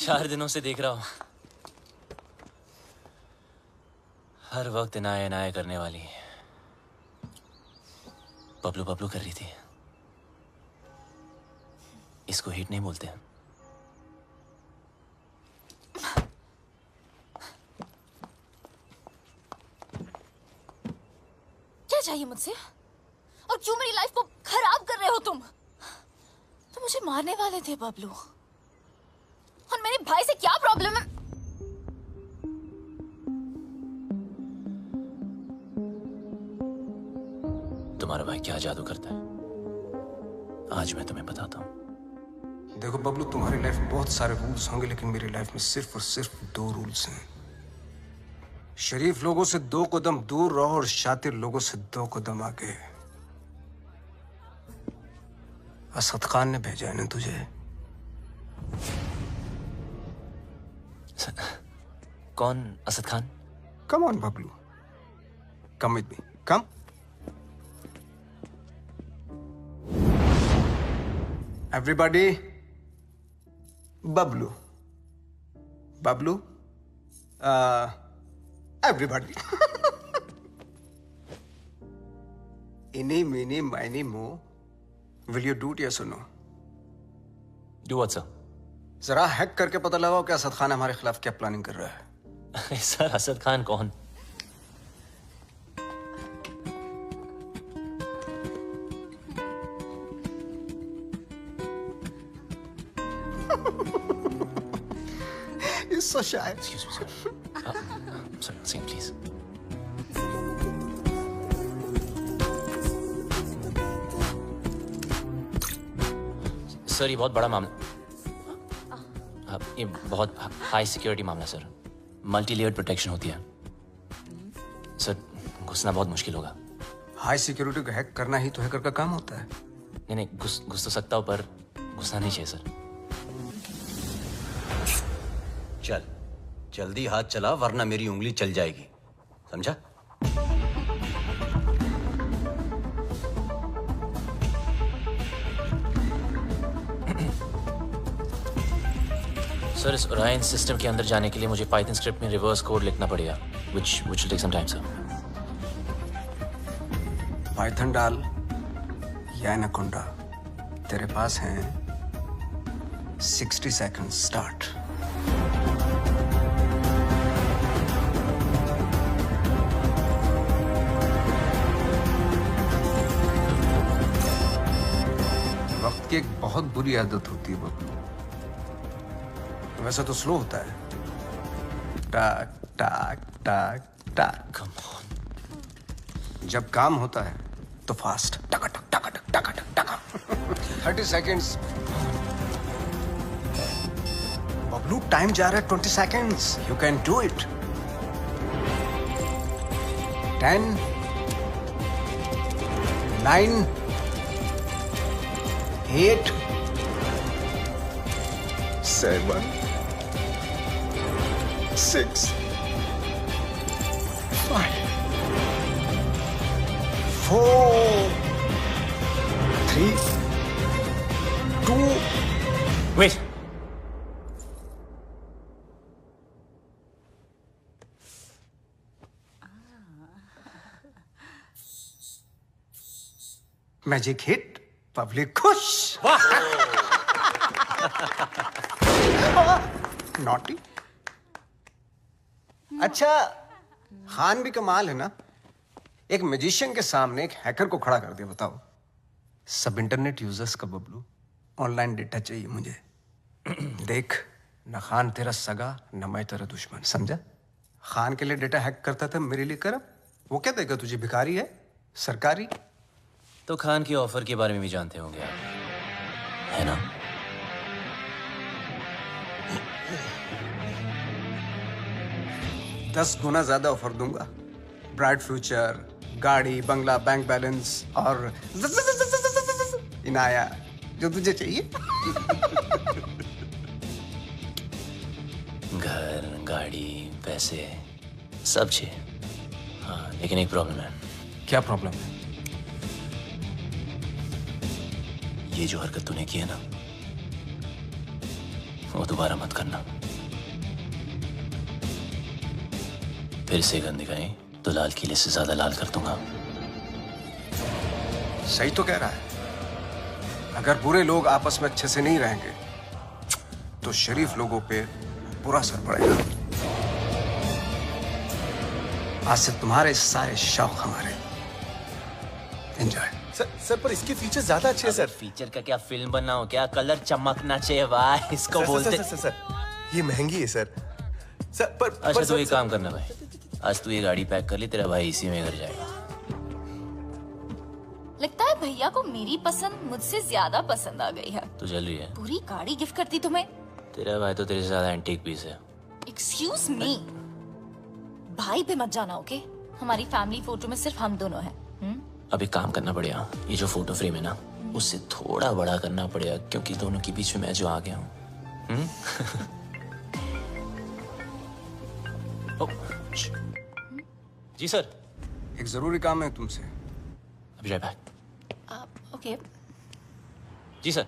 4 दिनों से देख रहा हूं, हर वक्त इनाया इनाया करने वाली बबलू बबलू कर रही थी। इसको हिट नहीं बोलते। क्या चाहिए मुझसे? और क्यों मेरी लाइफ को खराब कर रहे हो तुम? तुम मुझे मारने वाले थे बबलू, और मेरे भाई से क्या प्रॉब्लम है? तुम्हारा भाई क्या जादू करता है, आज मैं तुम्हें बताता हूं। देखो बबलू, तुम्हारी लाइफ में बहुत सारे रूल्स होंगे, लेकिन मेरी लाइफ में सिर्फ और सिर्फ 2 रूल्स हैं। शरीफ लोगों से 2 कदम दूर रहो और शातिर लोगों से 2 कदम आगे। असद खान ने भेजा है ना तुझे? कौन Asad Khan? Come on Bablu, come with me, come. Everybody, Bablu Bablu, everybody. इनी मीनी माइनी मो, will you do it yes और नो? Do what sir? जरा हैक करके पता लगाओ कि असद खान हमारे खिलाफ क्या प्लानिंग कर रहा है। सर असद खान कौन? He's so shy. Excuse me, sir. Sorry, sing, please. Sir, ये बहुत बड़ा मामला, ये बहुत हाई सिक्योरिटी मामला सर। मल्टी लेयर्ड प्रोटेक्शन होती है सर, घुसना बहुत मुश्किल होगा। हाई सिक्योरिटी को हैक करना ही तो हैकर का काम होता है। नहीं नहीं, घुस तो सकता हूँ, पर घुसना नहीं चाहिए सर। चल, जल्दी हाथ चला वरना मेरी उंगली चल जाएगी, समझा? सर, इस ओरायन सिस्टम के अंदर जाने के लिए मुझे पाइथन स्क्रिप्ट में रिवर्स कोड लिखना पड़ेगा, which will take some time, sir. Python डाल या एनाकोंडा, तेरे पास हैं 60 सेकंड स्टार्ट। वक्त की एक बहुत बुरी आदत होती है बबलू, वैसा तो स्लो होता है। टाक टाक टाक टाक। Come on. जब काम होता है तो फास्ट, टका टक टका टक टका टक टका। 30 सेकेंड्स। बबलू, टाइम जा रहा है 20 seconds. You can do it. 10, 9, 8, 7, 6, 5, 4, 3, 2. Wait. Magic hit, public खुश। नॉटी। अच्छा, खान भी कमाल है ना, एक मैजिशियन के सामने एक हैकर को खड़ा कर दिया। बताओ, सब इंटरनेट यूजर्स का बबलू, ऑनलाइन डेटा चाहिए मुझे। देख, न खान तेरा सगा न मैं तेरा दुश्मन, समझा? खान के लिए डेटा हैक करता था, मेरे लिए कर। वो क्या देगा तुझे, भिखारी है सरकारी? तो खान की ऑफर के बारे में भी जानते होंगे आप, है ना? दस गुना ज्यादा ऑफर दूंगा। ब्राइट फ्यूचर, गाड़ी, बंगला, बैंक बैलेंस और इनाया, जो तुझे चाहिए। घर, गाड़ी, पैसे, सब चाहिए। हाँ, लेकिन एक प्रॉब्लम है। क्या प्रॉब्लम है? ये जो हरकत तूने की है ना, वो दोबारा मत करना। फिर से गंद दिखाई तो लाल किले से ज्यादा लाल कर दूंगा। सही तो कह रहा है। अगर बुरे लोग आपस में अच्छे से नहीं रहेंगे तो शरीफ लोगों पे बुरा असर पड़ेगा। आज से तुम्हारे सारे शौक हमारे। एंजॉय। सर पर इसके फीचर ज्यादा अच्छे हैं सर। फीचर का क्या, फिल्म बना हो क्या? कलर चमकना चाहिए भाई, इसको बोलते। सर ये महंगी है सर। सर अच्छा तो एक काम करना भाई, आज तू ये गाड़ी पैक कर ली, तेरा भाई इसी में घर जाएगा। लगता है भैया को मेरी पसंद मुझसे ज्यादा पसंद आ गई है। तू चल रही है? पूरी गाड़ी गिफ्ट करती तुम्हें। तेरा भाई तो तेरे से ज्यादा एंटीक पीस है। एक्सक्यूज मी, भाई पे मत जाना ओके? हमारी फैमिली फोटो में सिर्फ हम दोनों हैं। अब एक काम करना पड़ेगा, ये जो फोटो फ्रेम है ना उससे थोड़ा बड़ा करना पड़ेगा, क्योंकि दोनों के बीच में मैं जो आ गया हूँ। जी सर। एक जरूरी काम है तुमसे। अभी राइट बैक। ओके। जी सर।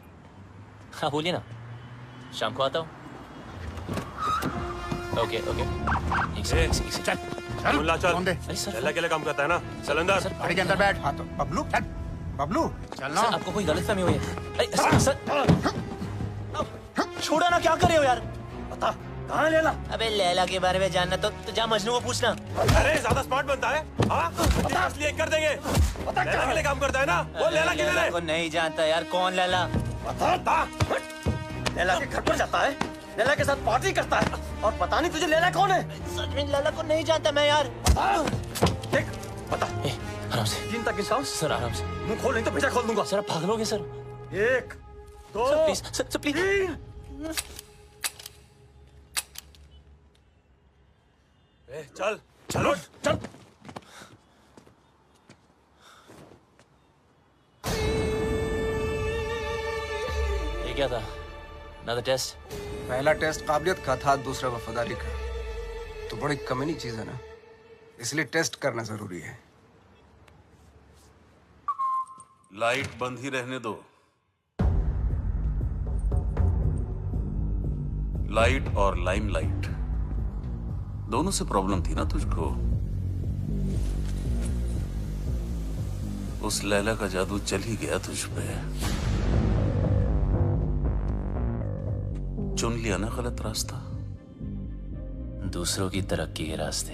हाँ बोलिए ना, शाम को आता हूँ। Okay okay. चल चल अकेले काम करता है ना, चल अंदर। गाड़ी के अंदर बैठ। हाँ तो बबलू चल। बबलू चल ना। सर आपको कोई गलतफहमी हुई है? अरे सर छोड़ो ना, क्या कर रहे हो यार? बता कहाँ है लैला? अबे लैला के बारे में जानना तो जा मजनू को पूछना। अरे ज्यादा स्मार्ट बनता है। हाँ इसलिए कर देंगे। लैला के लिए काम करता है ना, वो लैला के लिए। को नहीं जानता यार, कौन लैला? बता। लैला के घर पर जाता है, लैला के साथ पार्टी करता है, और पता नहीं तुझे लैला कौन है? सच में लैला को नहीं जानता मैं यार। देख बता। आराम से। 3 तक गिनता हूं। सर आराम से। मुंह खोल नहीं तो भेजा खोल दूंगा। सर आप भागलोगे sir. 1 2 sir please, sir please. 3। चल चलो चल। ये क्या था? Another test? पहला टेस्ट काबिलियत का था, दूसरा वफादारी का। तो बड़ी कमीनी चीज है ना, इसलिए टेस्ट करना जरूरी है। लाइट बंद ही रहने दो। लाइट और लाइम लाइट दोनों से प्रॉब्लम थी ना तुझको। उस लैला का जादू चल ही गया तुझ पे। चुन लिया ना गलत रास्ता। दूसरों की तरक्की के रास्ते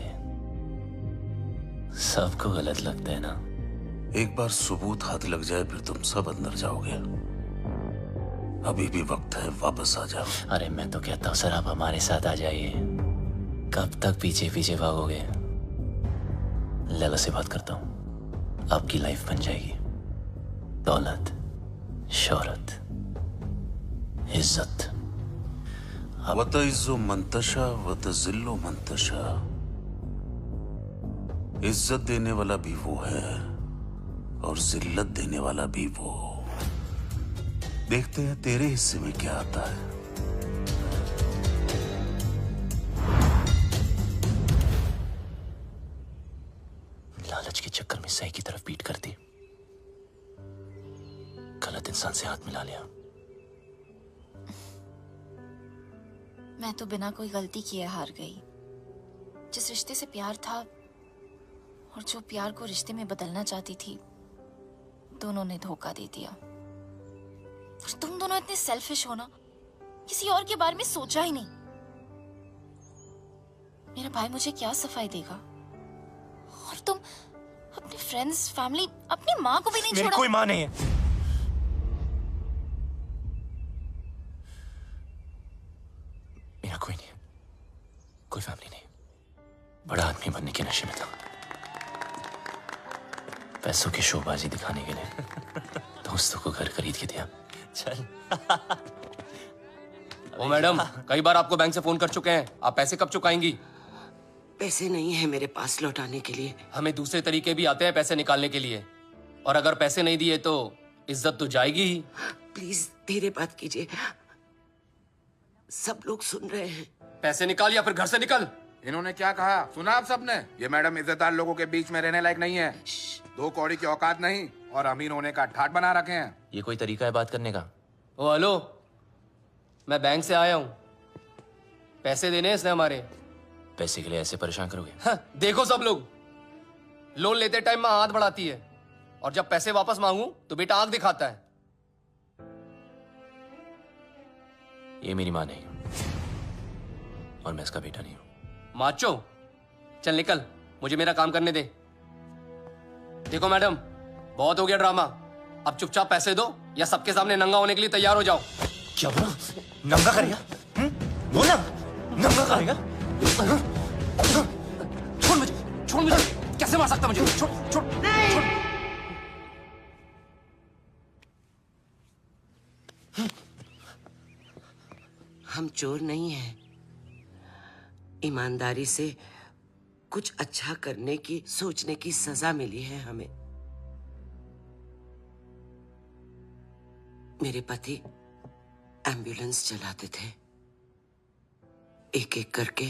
सबको गलत लगते हैं ना। एक बार सबूत हाथ लग जाए फिर तुम सब अंदर जाओगे। अभी भी वक्त है, वापस आ जाओ। अरे मैं तो कहता हूँ सर आप हमारे साथ आ जाइए। कब तक पीछे पीछे भागोगे? लैला से बात करता हूँ, आपकी लाइफ बन जाएगी। दौलत, शोहरत, इज्जत। वतइज़्ज़ु मंतशा वतज़िल्लु मंतशा। इज्जत देने वाला भी वो है और जिल्लत देने वाला भी वो। देखते हैं तेरे हिस्से में क्या आता है। लालच के चक्कर में सही की तरफ पीट कर दी, गलत इंसान से हाथ मिला लिया। मैं तो बिना कोई गलती किए हार गई। जिस रिश्ते से प्यार था और जो प्यार को रिश्ते में बदलना चाहती थी, दोनों ने धोखा दे दिया। और तुम दोनों इतने सेल्फिश हो ना, किसी और के बारे में सोचा ही नहीं। मेरा भाई मुझे क्या सफाई देगा? और तुम अपने फ्रेंड्स, फैमिली, अपनी माँ को भी नहीं छोड़ा। कोई माँ नहीं है। मेरा कोई नहीं है, कोई फैमिली नहीं। बड़ा आदमी बनने के नशे में था, पैसों की शोबाजी दिखाने के लिए दोस्तों को घर खरीद के दिया। चल। ओ मैडम, कई बार आपको बैंक से फोन कर चुके हैं, आप पैसे कब चुकाएंगी? पैसे नहीं है मेरे पास लौटाने के लिए। हमें दूसरे तरीके भी आते हैं पैसे निकालने के लिए, और अगर पैसे नहीं दिए तो इज्जत तो जाएगी ही। प्लीज धीरे बात कीजिए, सब लोग सुन रहे हैं। पैसे निकाल या फिर घर से निकल। इन्होंने क्या कहा सुना आप सबने? ये मैडम इज्जतदार लोगों के बीच में रहने लायक नहीं है। 2 कौड़ी की औकात नहीं और अमीर होने का ठाट बना रखे हैं। ये कोई तरीका है बात करने का? ओ हेलो, मैं बैंक से आया हूँ, पैसे देने इसने हमारे। पैसे के लिए ऐसे परेशान करोगे? हाँ, देखो सब लोग, लोन लेते टाइम माँ हाथ बढ़ाती है और जब पैसे वापस मांगू तो बेटा आंख दिखाता है। ये मेरी माँ नहीं और मैं इसका बेटा नहीं हूं। माचो, चल निकल, मुझे मेरा काम करने दे। देखो मैडम, बहुत हो गया ड्रामा, अब चुपचाप पैसे दो या सबके सामने नंगा होने के लिए तैयार हो जाओ। क्या बोला? नंगा करेगा? बोला नंगा करेगा? छोड़ मुझे, कैसे मार सकता मुझे? छोड़ छोड़ छोड़। हम चोर नहीं हैं। ईमानदारी से कुछ अच्छा करने की सोचने की सजा मिली है हमें। मेरे पति एम्बुलेंस चलाते थे, एक एक करके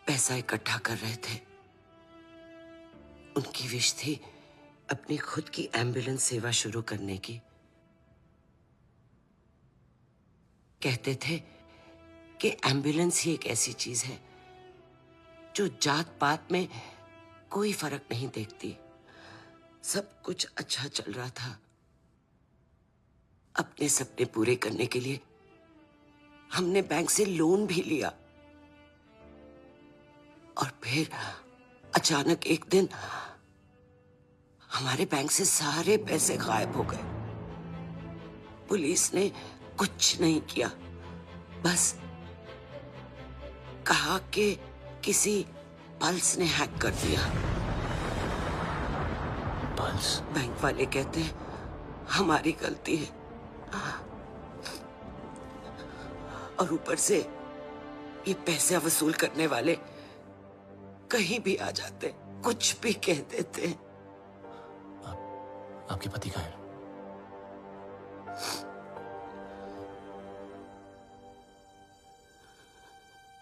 पैसा इकट्ठा कर रहे थे। उनकी विश थी अपनी खुद की एम्बुलेंस सेवा शुरू करने की। कहते थे कि एम्बुलेंस ही एक ऐसी चीज है जो जात पात में कोई फर्क नहीं देखती। सब कुछ अच्छा चल रहा था। अपने सपने पूरे करने के लिए हमने बैंक से लोन भी लिया और फिर अचानक एक दिन हमारे बैंक से सारे पैसे गायब हो गए। पुलिस ने कुछ नहीं किया, बस कहा कि किसी पल्स ने हैक कर दिया। पल्स? बैंक वाले कहते हैं हमारी गलती है और ऊपर से ये पैसे वसूल करने वाले कहीं भी आ जाते, कुछ भी कह देते हैं। आपके पति कहाँ हैं?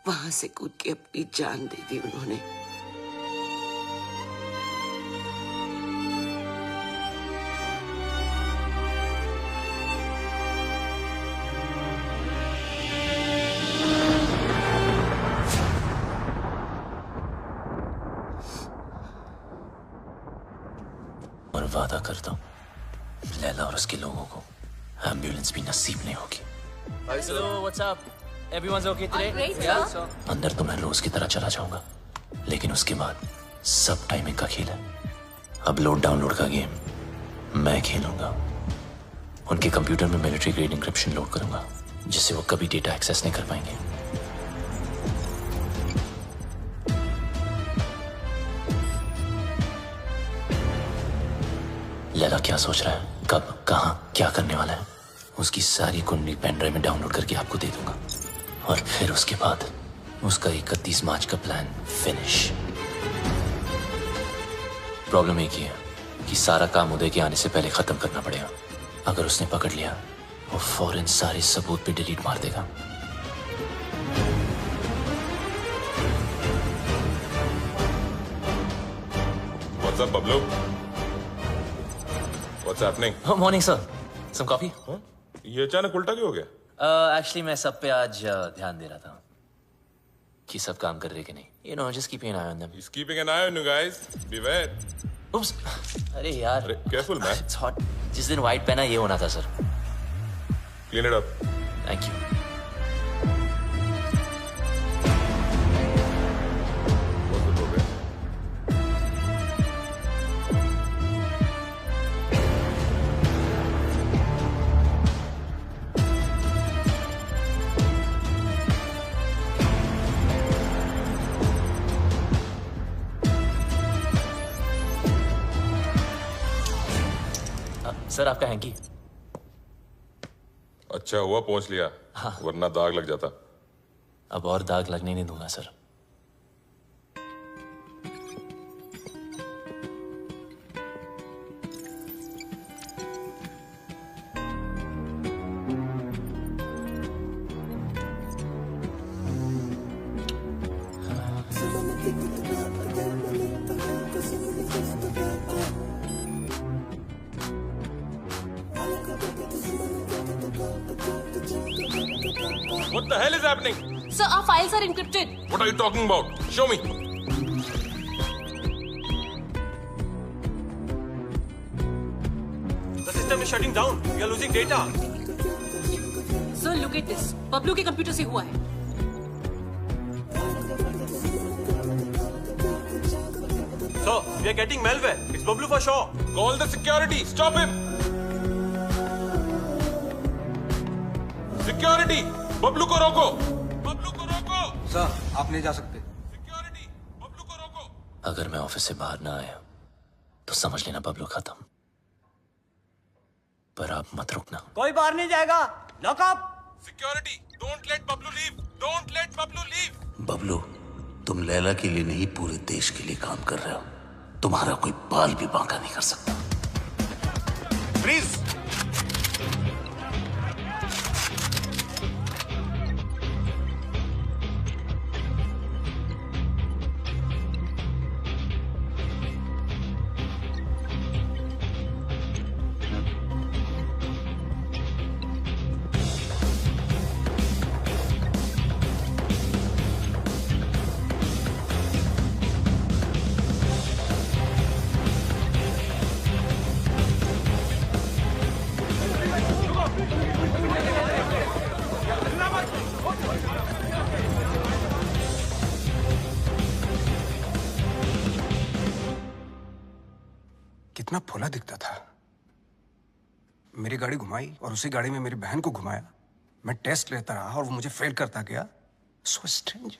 वहां से कूद के अपनी जान दे दी उन्होंने। और वादा करता हूँ लैला और उसके लोगों को एम्बुलेंस भी नसीब नहीं होगी। Hello, what's up? Everyone's okay today? Great, Yeah. sir. अंदर तो मैं रोज की तरह चला जाऊंगा, लेकिन उसके बाद सब टाइमिंग का खेल है। अब लोड डाउनलोड का गेम मैं खेलूंगा। उनके कंप्यूटर में मिलिट्री ग्रेड इंक्रिप्शन लोड करूंगा, जिससे वो कभी डेटा एक्सेस नहीं कर पाएंगे। लैला क्या सोच रहा है, कब, कहां, क्या करने वाला है, उसकी सारी कुंडली पेन ड्राइव में डाउनलोड करके आपको दे दूंगा और फिर उसके बाद उसका 31 मार्च का प्लान फिनिश। प्रॉब्लम एक ही है कि सारा काम उदय के आने से पहले खत्म करना पड़ेगा। अगर उसने पकड़ लिया, वो फौरन सारे सबूत पे डिलीट मार देगा। What's up, Pablo? What's happening? Morning sir, some coffee? ये अचानक उल्टा क्यों हो गया? एक्चुअली मैं सब पे आज ध्यान दे रहा था कि सब काम कर रहे कि नहीं। You know, just keeping an eye on them. He's keeping an eye on you guys. Beware. Oops. अरे यार, अरे careful man. It's hot. जिस दिन व्हाइट पहना ये होना था sir. Clean it up. Thank you. Sir आपका हैंकी। अच्छा हुआ पहुंच लिया, वरना दाग लग जाता। अब और दाग लगने नहीं दूंगा sir. What the hell is happening? Sir, our files are encrypted. What are you talking about? Show me. The system is shutting down. We are losing data. Sir, look at this. Bablu के computer से हुआ है. So, we are getting malware. It's Bablu for sure. Call the security. Stop him. Security. Bablu को रोको. बबलू को रोको. Sir, आप नहीं जा सकते. अगर मैं ऑफिस से बाहर ना आया तो समझ लेना बबलू खत्म. पर आप मत रुकना. कोई बाहर नहीं जाएगा. Lock up. Security. Don't let Bablu leave. Don't let Bablu leave. Bablu, तुम लैला के लिए नहीं पूरे देश के लिए काम कर रहे हो. तुम्हारा कोई बाल भी बांका नहीं कर सकता. Freeze. कितना फुला दिखता था. मेरी गाड़ी घुमाई और उसी गाड़ी में मेरी बहन को घुमाया. मैं टेस्ट लेता रहा और वो मुझे फेल करता गया. So strange.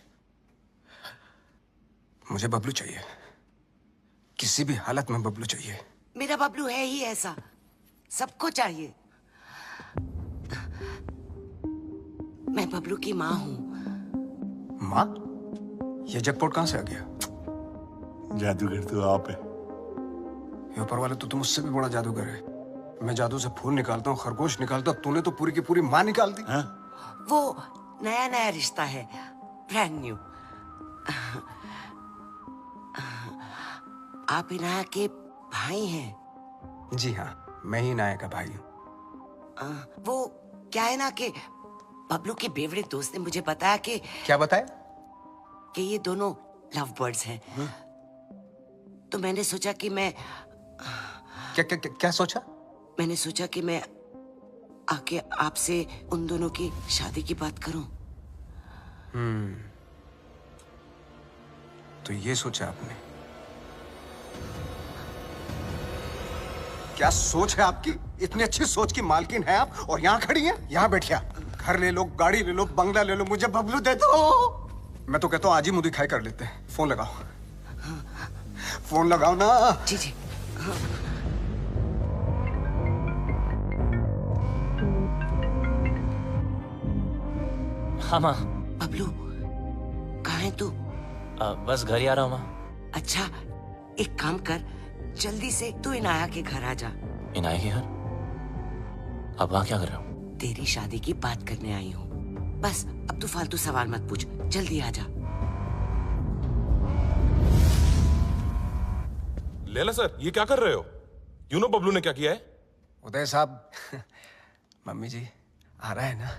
मुझे बबलू चाहिए. किसी भी हालत में बबलू चाहिए. मेरा बबलू है ही ऐसा. सबको चाहिए. मैं बबलू की माँ हूँ. माँ? ये जैकपॉट कहाँ से आ गया? जादूगर तो आप है. ये ऊपर वाले तो मुझसे भी बड़ा जादूगर है. मैं जादू से फूल निकालता हूँ, खरगोश निकालता हूँ. तूने तो पूरी की पूरी माँ निकाल दी. वो नया नया रिश्ता है. Brand new. आप इनाया के भाई हैं? जी हाँ, मैं ही नाया का भाई हूँ. वो क्या है ना कि बबलू के बेवड़े दोस्त ने मुझे बताया कि क्या बताया? कि ये दोनों लव बर्ड्स हैं. तो मैंने सोचा कि मैं क्या सोचा? मैंने सोचा कि मैं आके आपसे उन दोनों की शादी की बात करूं. तो ये सोचा आपने? क्या सोच है आपकी? इतनी अच्छी सोच की मालकिन है आप और यहाँ खड़ी हैं? यहाँ बैठिया. घर ले लो, गाड़ी ले लो, बंगला ले लो, मुझे बबलू दे दो. मैं तो कहता हूँ आज ही मुंह दिखाई कर लेते हैं. फोन लगाओ. फोन लगाओ ना. जी जी. हाँ माँ. बबलू कहाँ है तू? बस घर ही आ रहा हूँ माँ. अच्छा, एक काम कर, जल्दी से तू इनाया के घर आ जा. इनाया के घर? अब वहाँ क्या कर रहे हो? तेरी शादी की बात करने आई हूँ. बस अब तू फालतू सवाल मत पूछ. जल्दी आ जा. लैला सर, ये क्या कर रहे हो? यू नो बबलू ने क्या किया है? उदय साहब, मम्मी जी आ रहा है ना?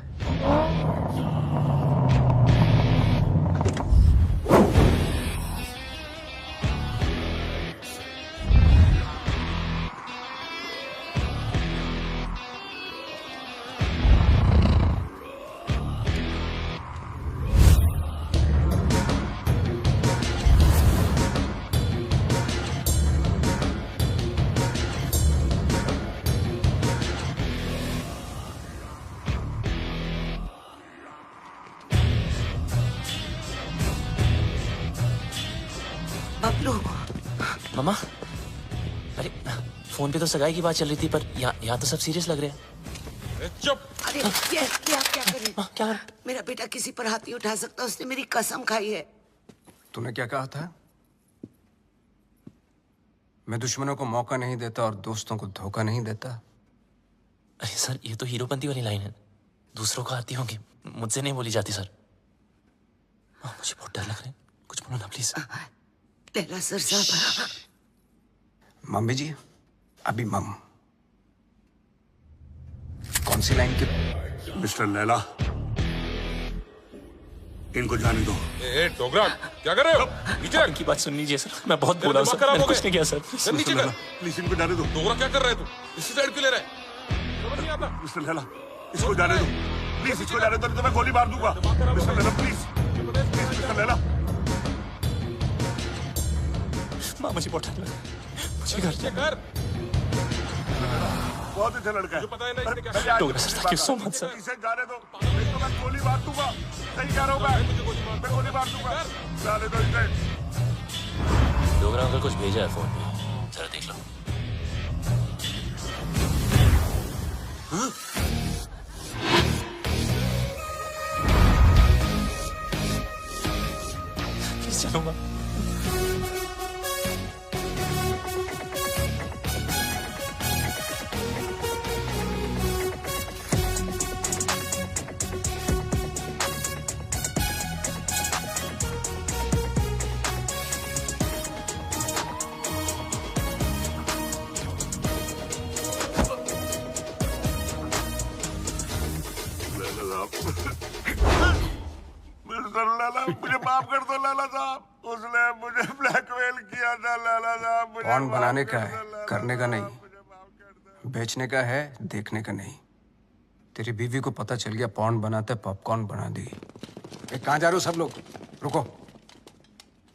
बबलू. मम्मा, अरे फोन पे तो सगाई की बात चल रही थी, पर यहाँ तो सब सीरियस लग रहे हैं. चुप. अरे ये आप क्या कर रहे? क्या? मेरा बेटा किसी पर हाथ नहीं उठा सकता. उसने मेरी कसम खाई है. तूने क्या कहा था? मैं दुश्मनों को मौका नहीं देता और दोस्तों को धोखा नहीं देता. अरे सर, ये तो हीरोपंती वाली लाइन है. दूसरों को आती होंगी, मुझसे नहीं बोली जाती सर. मुझे बहुत डर लग रहा है. कुछ बोलो ना प्लीज. लैला सर साहब. मम्मी जी, अभी मम. कौन सी लाइन की? मिस्टर लैला, इनको जाने दो। ए डोगरा, क्या कर रहे हो? नीचे रख। इनकी बात सुन लीजिए सर, मैं बहुत बोला हूं सर, मैंने कुछ नहीं किया सर। सर नीचे कर। प्लीज इनको जाने दो। डोगरा क्या कर रहा है तू? इसी साइड क्यों ले रहा है? समझ नहीं आता। मिस्टर लैला, इसको जाने दो। प्लीज इसको जाने दो, नहीं तो मैं गोली मार दूंगा। Mister Laila please, mister Laila. माँ मुझे बहुत डर लगा, मुझे घर जाना। बहुत अच्छा लड़का है। पता है ना इसने क्या? Dogra sir, thank you so much sir. इसे जाने दो, नहीं तो मैं गोली मार दूंगा। सही कह रहा हूँ मैं गोली मार दूंगा। जाने दो इसे। डोगरा अंकल कुछ भेजा है फोन पे, जरा देख लो। प्लीज चलूंगा। मिस्टर लैला, मुझे माफ कर दो लैला साहब। उसने मुझे ब्लैकमेल किया था लैला साहब। पॉर्न बनाने का है, करने का नहीं। बेचने का है, देखने का नहीं। तेरी बीवी को पता चल गया पॉर्न बनाते, पॉपकॉर्न बना दी। कहाँ जा रहे हो सब लोग? रुको।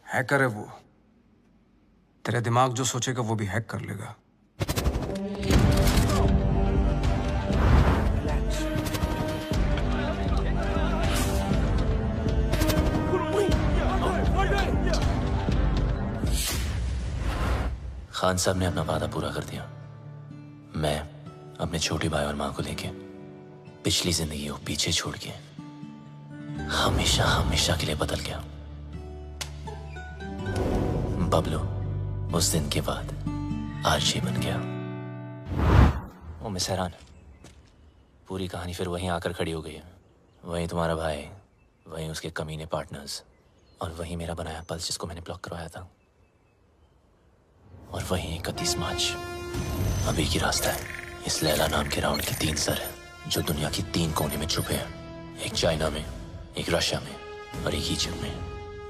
हैकर है वो। तेरे दिमाग जो सोचेगा वो भी हैक कर लेगा। खान साहब ने अपना वादा पूरा कर दिया। मैं अपने छोटे भाई और माँ को लेके पिछली जिंदगी को पीछे छोड़ के हमेशा हमेशा के लिए बदल गया। बबलू उस दिन के बाद आरजी बन गया। ओ मिस हैरान, पूरी कहानी फिर वहीं आकर खड़ी हो गई है। वहीं तुम्हारा भाई, वहीं उसके कमीने पार्टनर्स, और वहीं मेरा बनाया पल्स जिसको मैंने ब्लॉक करवाया था, और वहीं 31 मार्च अभी की रास्ता है। इस लैला नाम के राउंड के 3 सर हैं जो दुनिया की 3 कोने में छुपे हैं। एक चाइना में, एक रशिया में और एक इजिप्ट में,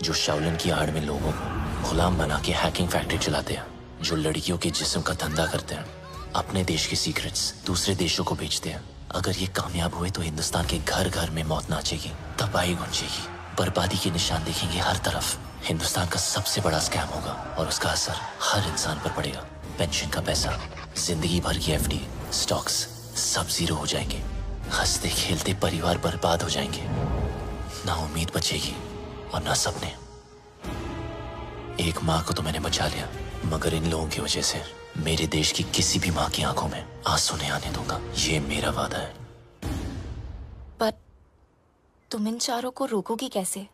जो शाओलिन की आड़ में लोगों को गुलाम बना के हैकिंग फैक्ट्री चलाते हैं, जो लड़कियों के जिस्म का धंधा करते हैं, अपने देश के सीक्रेट्स दूसरे देशों को बेचते हैं। अगर ये कामयाब हुए तो हिंदुस्तान के घर घर में मौत नाचेगी, तबाही गूंजेगी, बर्बादी के निशान देखेंगे हर तरफ। हिंदुस्तान का सबसे बड़ा स्कैम होगा और उसका असर हर इंसान पर पड़ेगा। पेंशन का पैसा, जिंदगी भर की एफडी, स्टॉक्स सब जीरो हो जाएंगे। हंसते खेलते परिवार बर्बाद हो जाएंगे। ना उम्मीद बचेगी और ना सपने। एक माँ को तो मैंने बचा लिया, मगर इन लोगों की वजह से मेरे देश की किसी भी माँ की आंखों में आंसू नहीं आने दूंगा। ये मेरा वादा है। पर तुम इन चारों को रोकोगी कैसे?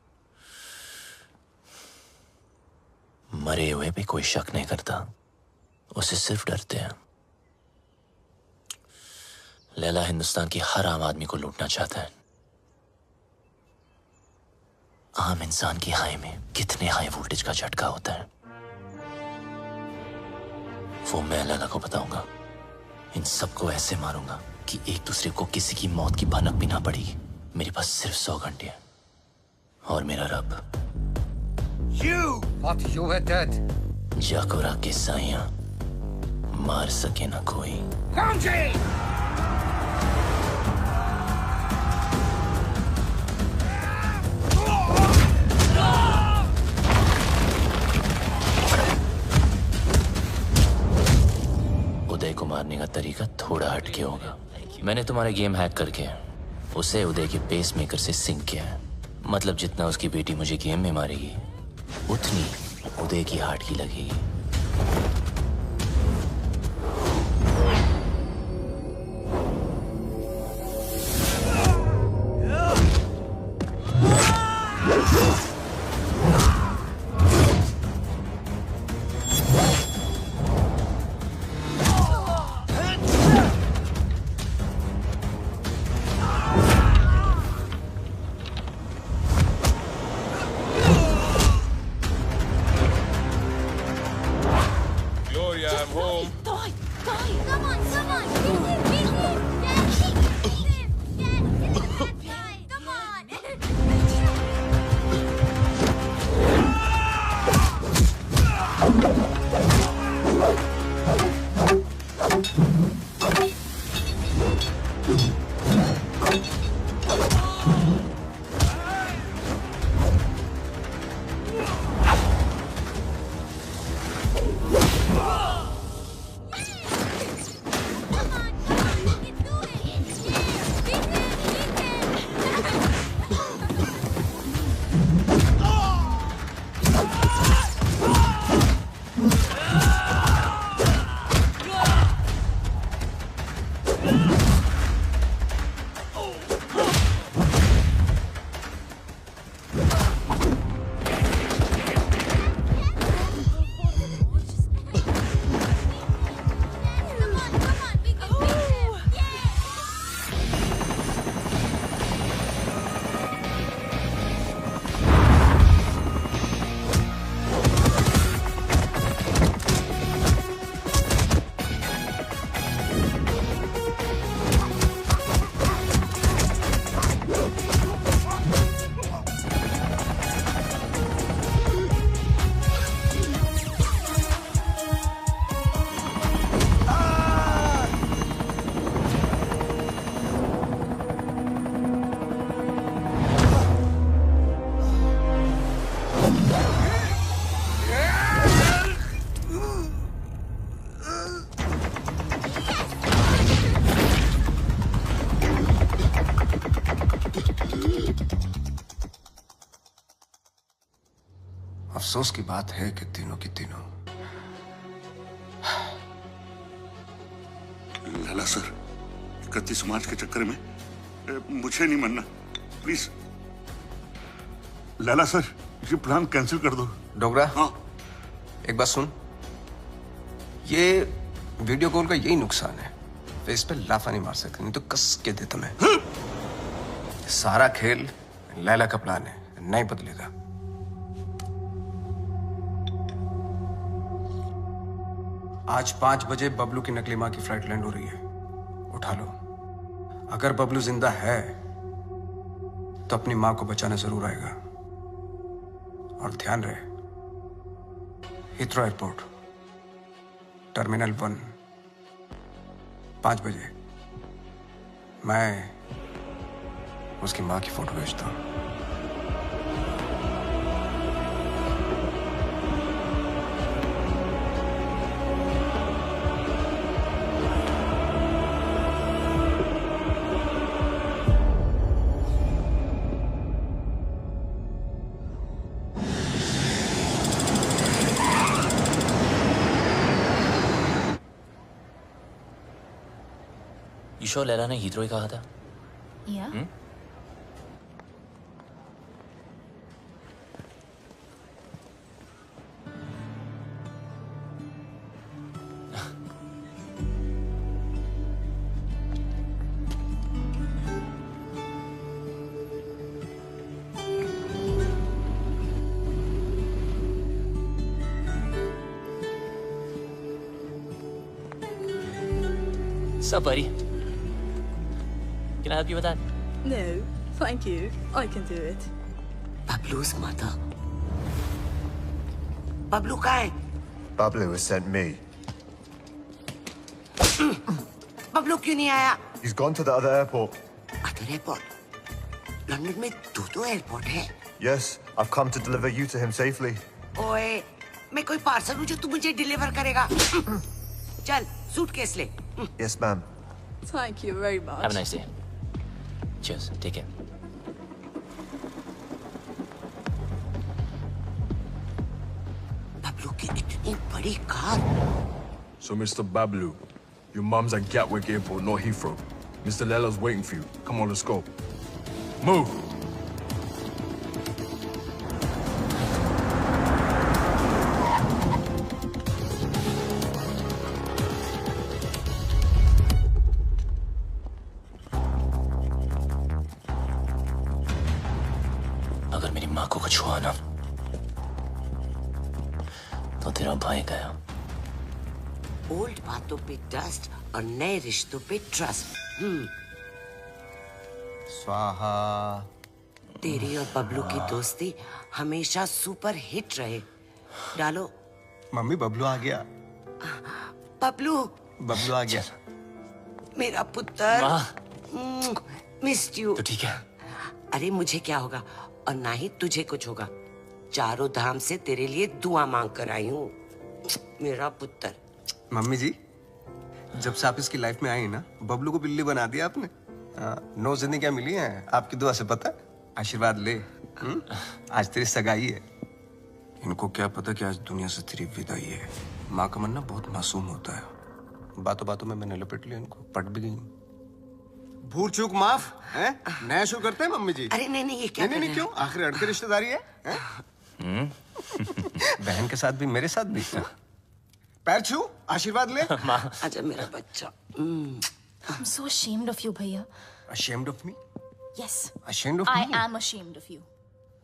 मरे हुए पे कोई शक नहीं करता, उसे सिर्फ डरते हैं। लैला हिंदुस्तान की हर आम आदमी को लूटना चाहता है। आम इंसान की हाई में कितने हाई वोल्टेज का झटका होता है वो मैं लैला को बताऊंगा। इन सबको ऐसे मारूंगा कि एक दूसरे को किसी की मौत की भनक भी ना पड़ेगी। मेरे पास सिर्फ 100 घंटे हैं और मेरा रब जाकोरा के साइयां मार सके ना कोई। उदय को मारने का तरीका थोड़ा हटके होगा। मैंने तुम्हारे गेम हैक करके उसे उदय के पेस मेकर से सिंक किया है। मतलब जितना उसकी बेटी मुझे गेम में मारेगी उतनी उदय की हार्ट की लगेगी। अफसोस की बात है कि तीनों की तीनों। लाला सर, 31 मार्च के चक्कर में मुझे नहीं मरना, प्लीज। लाला सर, ये प्लान कैंसिल कर दो। डोगरा, हाँ, एक बात सुन। ये वीडियो कॉल का यही नुकसान है, फेस पे लाफा नहीं मार सकते, नहीं तो कस के देता मैं। सारा खेल लैला का प्लान है, नहीं बदलेगा। आज 5 बजे बबलू की नकली मां की फ्लाइट लैंड हो रही है, उठा लो। अगर बबलू जिंदा है तो अपनी मां को बचाने जरूर आएगा। और ध्यान रहे, हिथ्रो एयरपोर्ट, टर्मिनल 1, 5 बजे मैं उसकी मां की फोटो भेजता हूं। ईशो लैला ने हीथ्रो ही कहा था। या Sup, buddy? Can I help you with that? No, thank you. I can do it. Bablu's mother. Bablu कहाँ है? Bablu has sent me. Bablu क्यों नहीं आया? He's gone to the other airport. Other airport? London में 2 airport है। Yes, I've come to deliver you to him safely. ओए, मैं कोई पार्सल हूँ जो तू मुझे डिलीवर करेगा। चल, सूटकेस ले। Yes, ma'am. Thank you very much. Have a nice day. Cheers. Take care. Bablu की इतनी बड़ी car. So, Mr. Bablu, your mum's at Gatwick Airport, not Heathrow. Mr. Lela's waiting for you. Come on, let's go. Move! अगर मेरी माँ को कुछ हुआ ना तो तेरा भाई गया। ओल्ड बातों पे डस्ट और नए रिश्तों पे ट्रस्ट। स्वाहा। तेरी और बबलू की दोस्ती हमेशा सुपर हिट रहे। डालो। मम्मी, बबलू आ गया। बबलू। बबलू आ गया। मेरा पुत्र। Missed you. तो ठीक है। अरे मुझे क्या होगा और ना ही तुझे कुछ होगा। चारों धाम से तेरे लिए दुआ मांग कर आई हूँ मेरा पुत्र। मम्मी जी, जब से आप इसकी लाइफ में आई ना, बबलू को बिल्ली बना दिया आपने। 9 जिंदगियां मिली हैं आपकी दुआ से, पता है? आशीर्वाद ले। आज तेरी सगाई है। इनको क्या पता कि आज दुनिया से तेरी विदाई है। माँ का मन ना बहुत मासूम होता है। बातों बातों में मैंने लपेट लिया इनको, पट भी गई। भूल चूक माफ है। नया शो करते हैं मम्मी जी। अरे नहीं ये क्या? नहीं क्यों? आखिर अड़के रिश्तेदारी है? बहन के साथ भी मेरे साथ भी। पैर छू, आशीर्वाद ले। आजा मेरा बच्चा। I'm so ashamed of you, भैया। Ashamed of me? Yes. Ashamed of I me? am ashamed of you.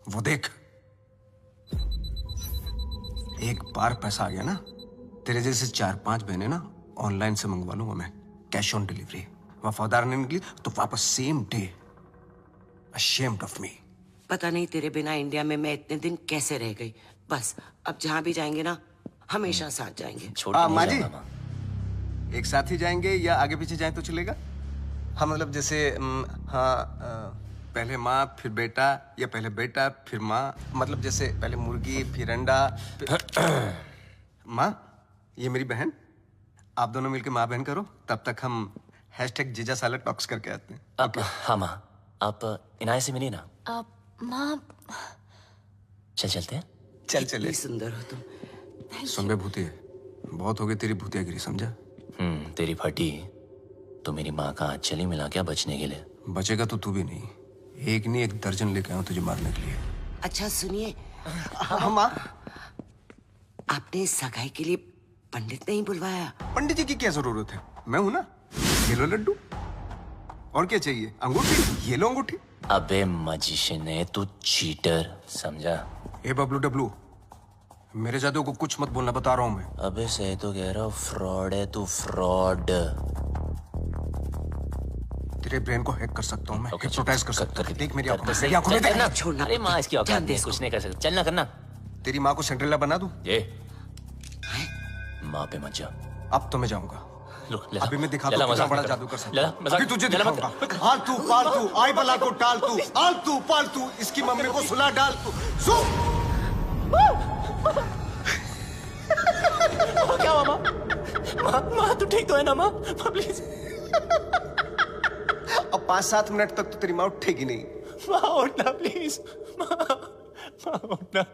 वो देख, एक बार पैसा आ गया ना, तेरे जैसे 4-5 बहनें ना ऑनलाइन से मंगवा लूंगा मैं, कैश ऑन डिलीवरी। वफादार नहीं निकली तो वापस same day. Ashamed of me. पता नहीं तेरे बिना इंडिया में मैं इतने दिन कैसे रह गई। बस अब जहाँ भी जाएंगे ना, हमेशा साथ जाएंगे। माँ जी, एक साथ ही जाएंगे या आगे पीछे जाएं तो चलेगा? हाँ मतलब जैसे पहले माँ फिर बेटा, या पहले बेटा फिर माँ, मतलब जैसे पहले मुर्गी फिर अंडा माँ, ये मेरी बहन, आप दोनों मिलकर माँ बहन करो, तब तक हम #जीजा साला टॉक्स करके आते हैं। हाँ माँ, आप इनाया से मिलिए ना। माँ, चलते हैं। चले। सुंदर हो तुम। सुन बे भूतिया, बहुत हो गई तेरी भूतियागिरी, समझा? तेरी फटी तो मेरी माँ का हाथ चली मिला क्या बचने के लिए? बचेगा तो तू भी नहीं, एक नहीं 1 दर्जन लेके आऊं तुझे मारने के लिए। अच्छा सुनिए, माँ, आपने सगाई के लिए पंडित नहीं बुलवाया? पंडित जी की क्या जरूरत है? मैं हूं ना। ये लो लड्डू, और क्या चाहिए? अंगूठी, ये लो अंगूठी। अबे मजिशियन है तू, चीटर, समझा? ए बबलू डब्लू, मेरे जादू को कुछ मत बोलना, बता रहा हूं मैं। अबे सही तो कह रहा हूँ, फ्रॉड है तू, फ्रॉड। तेरे ब्रेन को हैक कर सकता हूँ मैं, हिप्नोटाइज कर सकता हूँ। देख मेरी आंखों में, सही, मेरी आंखों में देख। छोड़ना। अरे माँ इसकी औकात नहीं, कुछ नहीं कर सकता। चलना करना। तेरी माँ को सेंट्रेला बना दूं? ये माँ पे मत जा। अब तो मैं जाऊंगा। अभी मैं दिखाता हूँ कितना बड़ा जादू कर सकता हूँ। अभी तुझे दिखाऊंगा। आलतू पालतू, आई बला को टाल तू, आलतू पालतू, इसकी मम्मी को सुला डाल तू। क्या हुआ माँ? माँ तू ठीक तो है ना माँ? प्लीज। अब 5-7 मिनट तक तो तेरी माँ उठेगी नहीं। माँ उठना प्लीज। माँ उठना।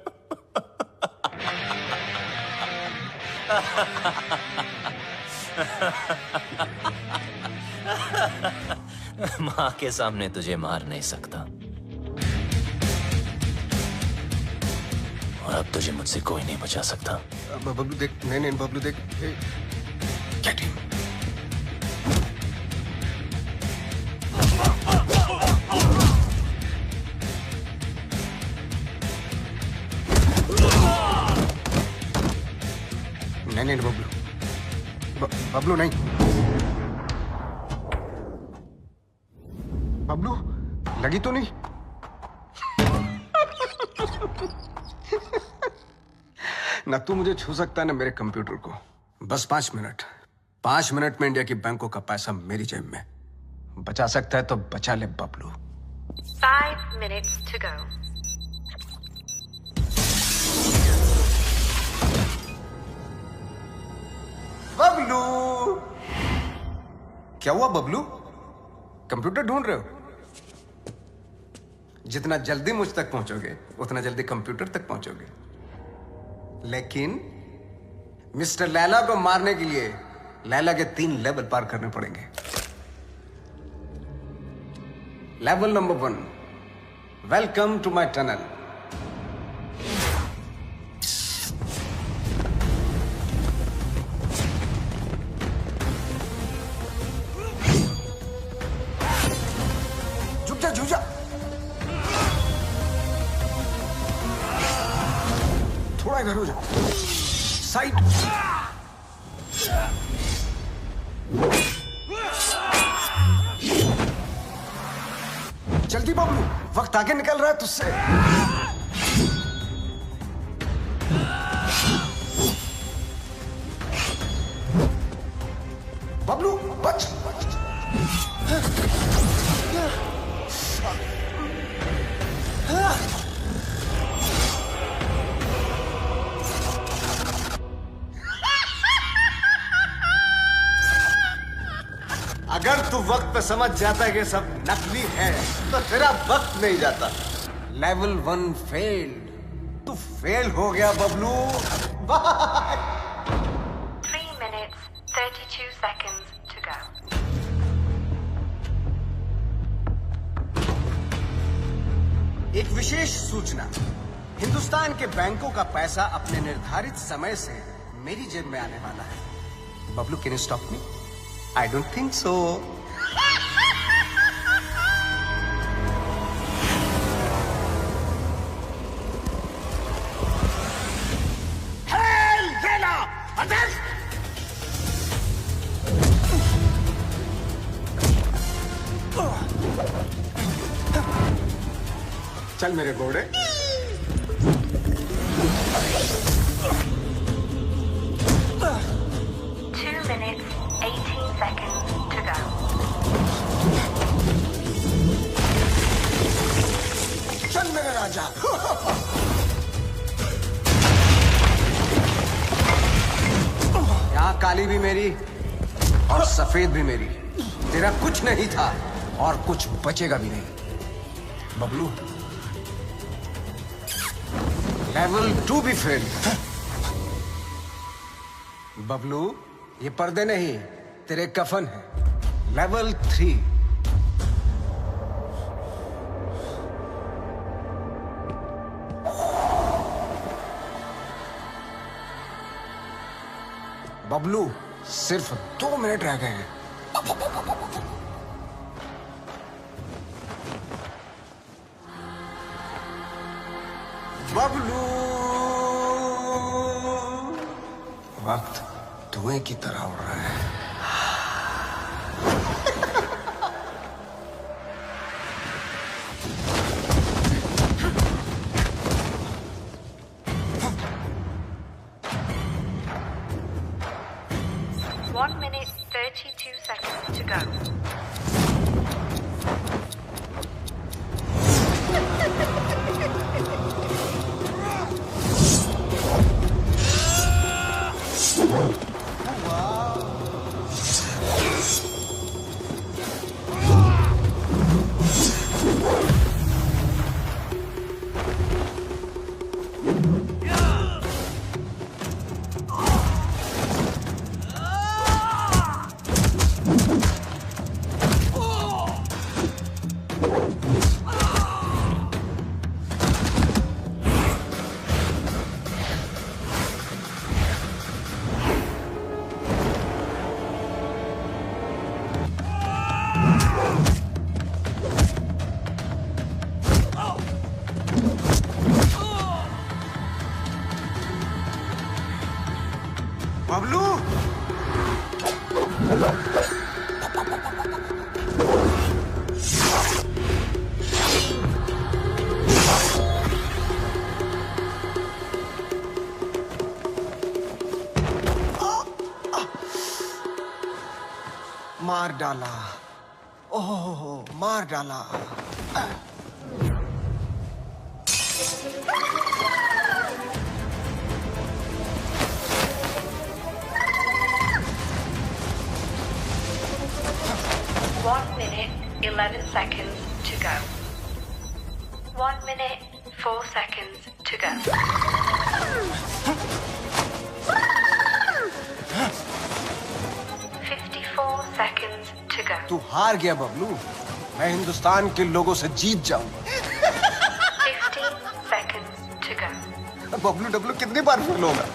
माँ के सामने तुझे मार नहीं सकता, और अब तुझे मुझसे कोई नहीं बचा सकता। बबलू देख, नहीं बबलू देख, क्या टीम? नहीं बबलू, बबलू नहीं। बबलू लगी तो नहीं? ना तू मुझे छू सकता है ना मेरे कंप्यूटर को। बस 5 मिनट। 5 मिनट में इंडिया की बैंकों का पैसा मेरी जेब में। बचा सकता है तो बचा ले Bablu. 5 minutes to go. Bablu, क्या हुआ बबलू? कंप्यूटर ढूंढ रहे हो? जितना जल्दी मुझ तक पहुंचोगे उतना जल्दी कंप्यूटर तक पहुंचोगे। लेकिन मिस्टर लैला को मारने के लिए लैला के 3 लेवल पार करने पड़ेंगे। Level number 1, welcome to my tunnel. झुक जा, थोड़ा इधर हो जा, साइड। जल्दी बबलू, वक्त आगे निकल रहा है तुझसे। बबलू बच। तू वक्त पे समझ जाता है कि सब नकली है तो तेरा वक्त नहीं जाता। Level 1 failed. तू फेल हो गया Bablu. Bye. 3 minutes, 32 seconds to go. एक विशेष सूचना, हिंदुस्तान के बैंकों का पैसा अपने निर्धारित समय से मेरी जेब में आने वाला है। Bablu, can you stop me? I don't think so. चल मेरे घोड़े। 2 minutes, 18 seconds to go. चल मेरे राजा। यहाँ काली भी मेरी और सफेद भी मेरी। तेरा कुछ नहीं था और कुछ बचेगा भी नहीं। बबलू, लेवल 2 भी फेल। बबलू, ये पर्दे नहीं तेरे कफन है। लेवल 3। बबलू, सिर्फ 2 मिनट रह गए हैं। बबलू, वक्त धुएं की तरह उड़ रहा है। One minute, 32 seconds to go. Bablu, मार डाला। ओह, मार डाला। One minute, 11 seconds to go. 1 minute, 4 seconds to go. 54 seconds to go. तू हार गया बबलू। मैं हिंदुस्तान के लोगों से जीत जाऊंगा। 15 seconds to go. Bablu Dablu कितनी बार फेल होगा?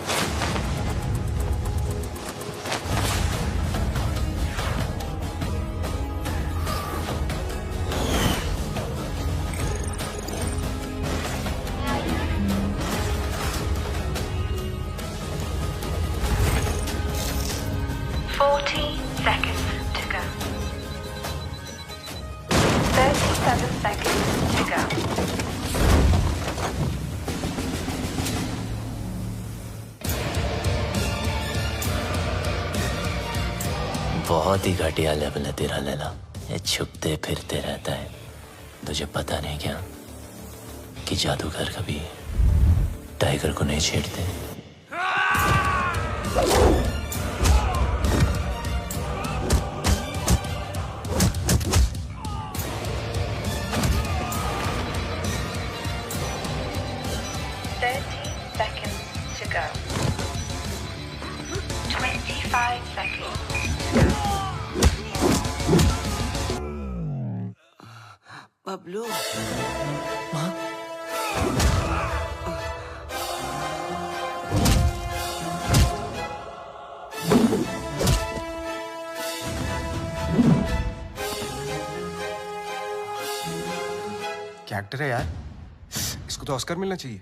Seconds to go. 37 seconds to go. बहुत ही घटिया लेवल है तेरा लैला। ये छुपते फिरते रहता है। तुझे पता नहीं क्या कि जादूगर कभी टाइगर को नहीं छेड़ते। बबलू क्या एक्टर है यार, इसको तो ऑस्कर मिलना चाहिए।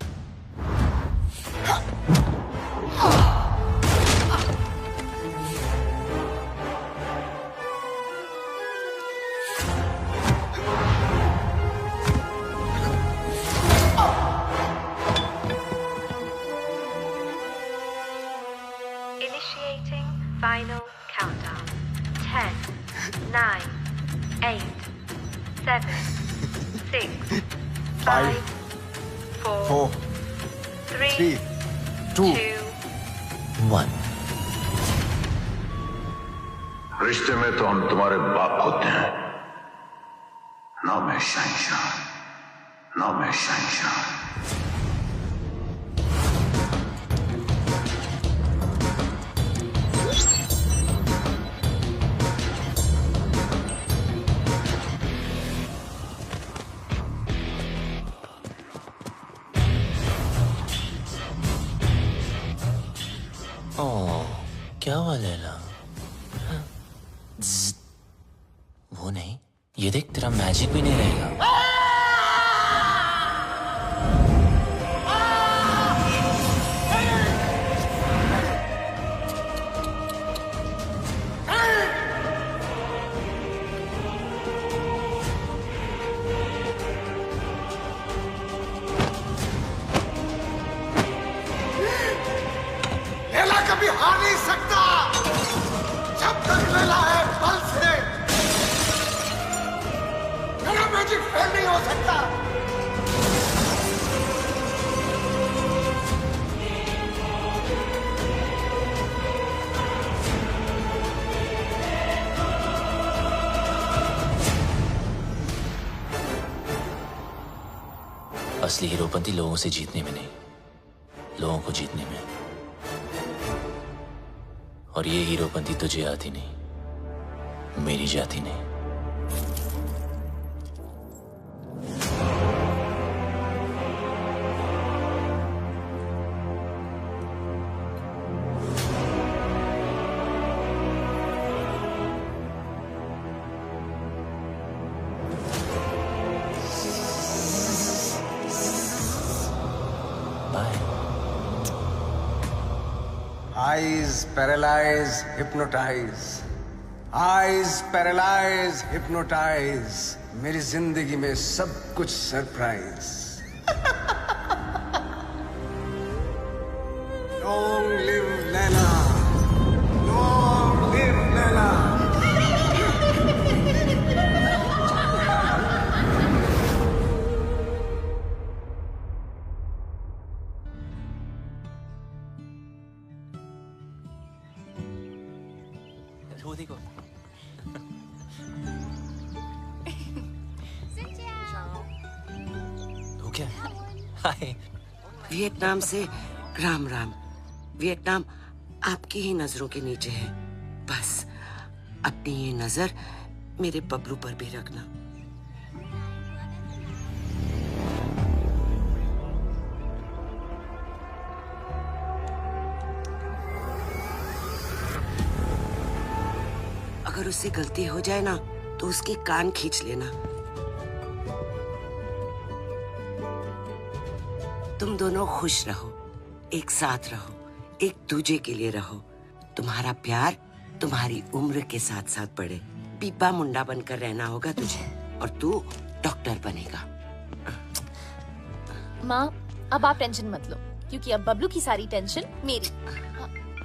Initiating final countdown. 10, 9, 8, 7, 6, 5, 4, 3, 2, 1। रिश्ते में तो हम तुम्हारे बाप होते हैं, ना मैं शहंशाह, ना मैं शहंशाह। क्या हुआ लैला? वो नहीं, ये देख तेरा मैजिक भी नहीं रहेगा। लैला कभी हार नहीं सकता जब तक लैला है बल से। मेरा मैजिक फेल नहीं हो सकता। असली हीरोपंती लोगों से जीतने में नहीं, लोगों को जीतने में। और ये हीरोपंती तुझे आती नहीं, मेरी जाती नहीं। Eyes paralyze, hypnotize. Eyes paralyze, hypnotize. मेरी जिंदगी में सब कुछ surprise. Long live Laila, long live Laila. वो देखो। तो क्या? हाय। वियतनाम से राम राम। वियतनाम आपकी ही नजरों के नीचे है। बस अपनी ये नजर मेरे बबलू पर भी रखना। अगर उससे गलती हो जाए ना तो उसके कान खींच लेना। तुम दोनों खुश रहो, एक साथ रहो, एक दूजे के लिए रहो। तुम्हारा प्यार तुम्हारी उम्र के साथ साथ बढ़े। पीपा मुंडा बनकर रहना होगा तुझे और तू डॉक्टर बनेगा। माँ, अब आप टेंशन मत लो क्योंकि अब बबलू की सारी टेंशन मेरी।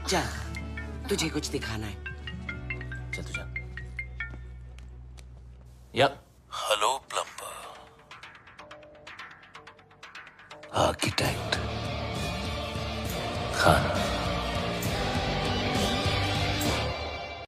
चल, तुझे कुछ दिखाना है। चल तू जा। Yup. Hello plumber, architect, Khan.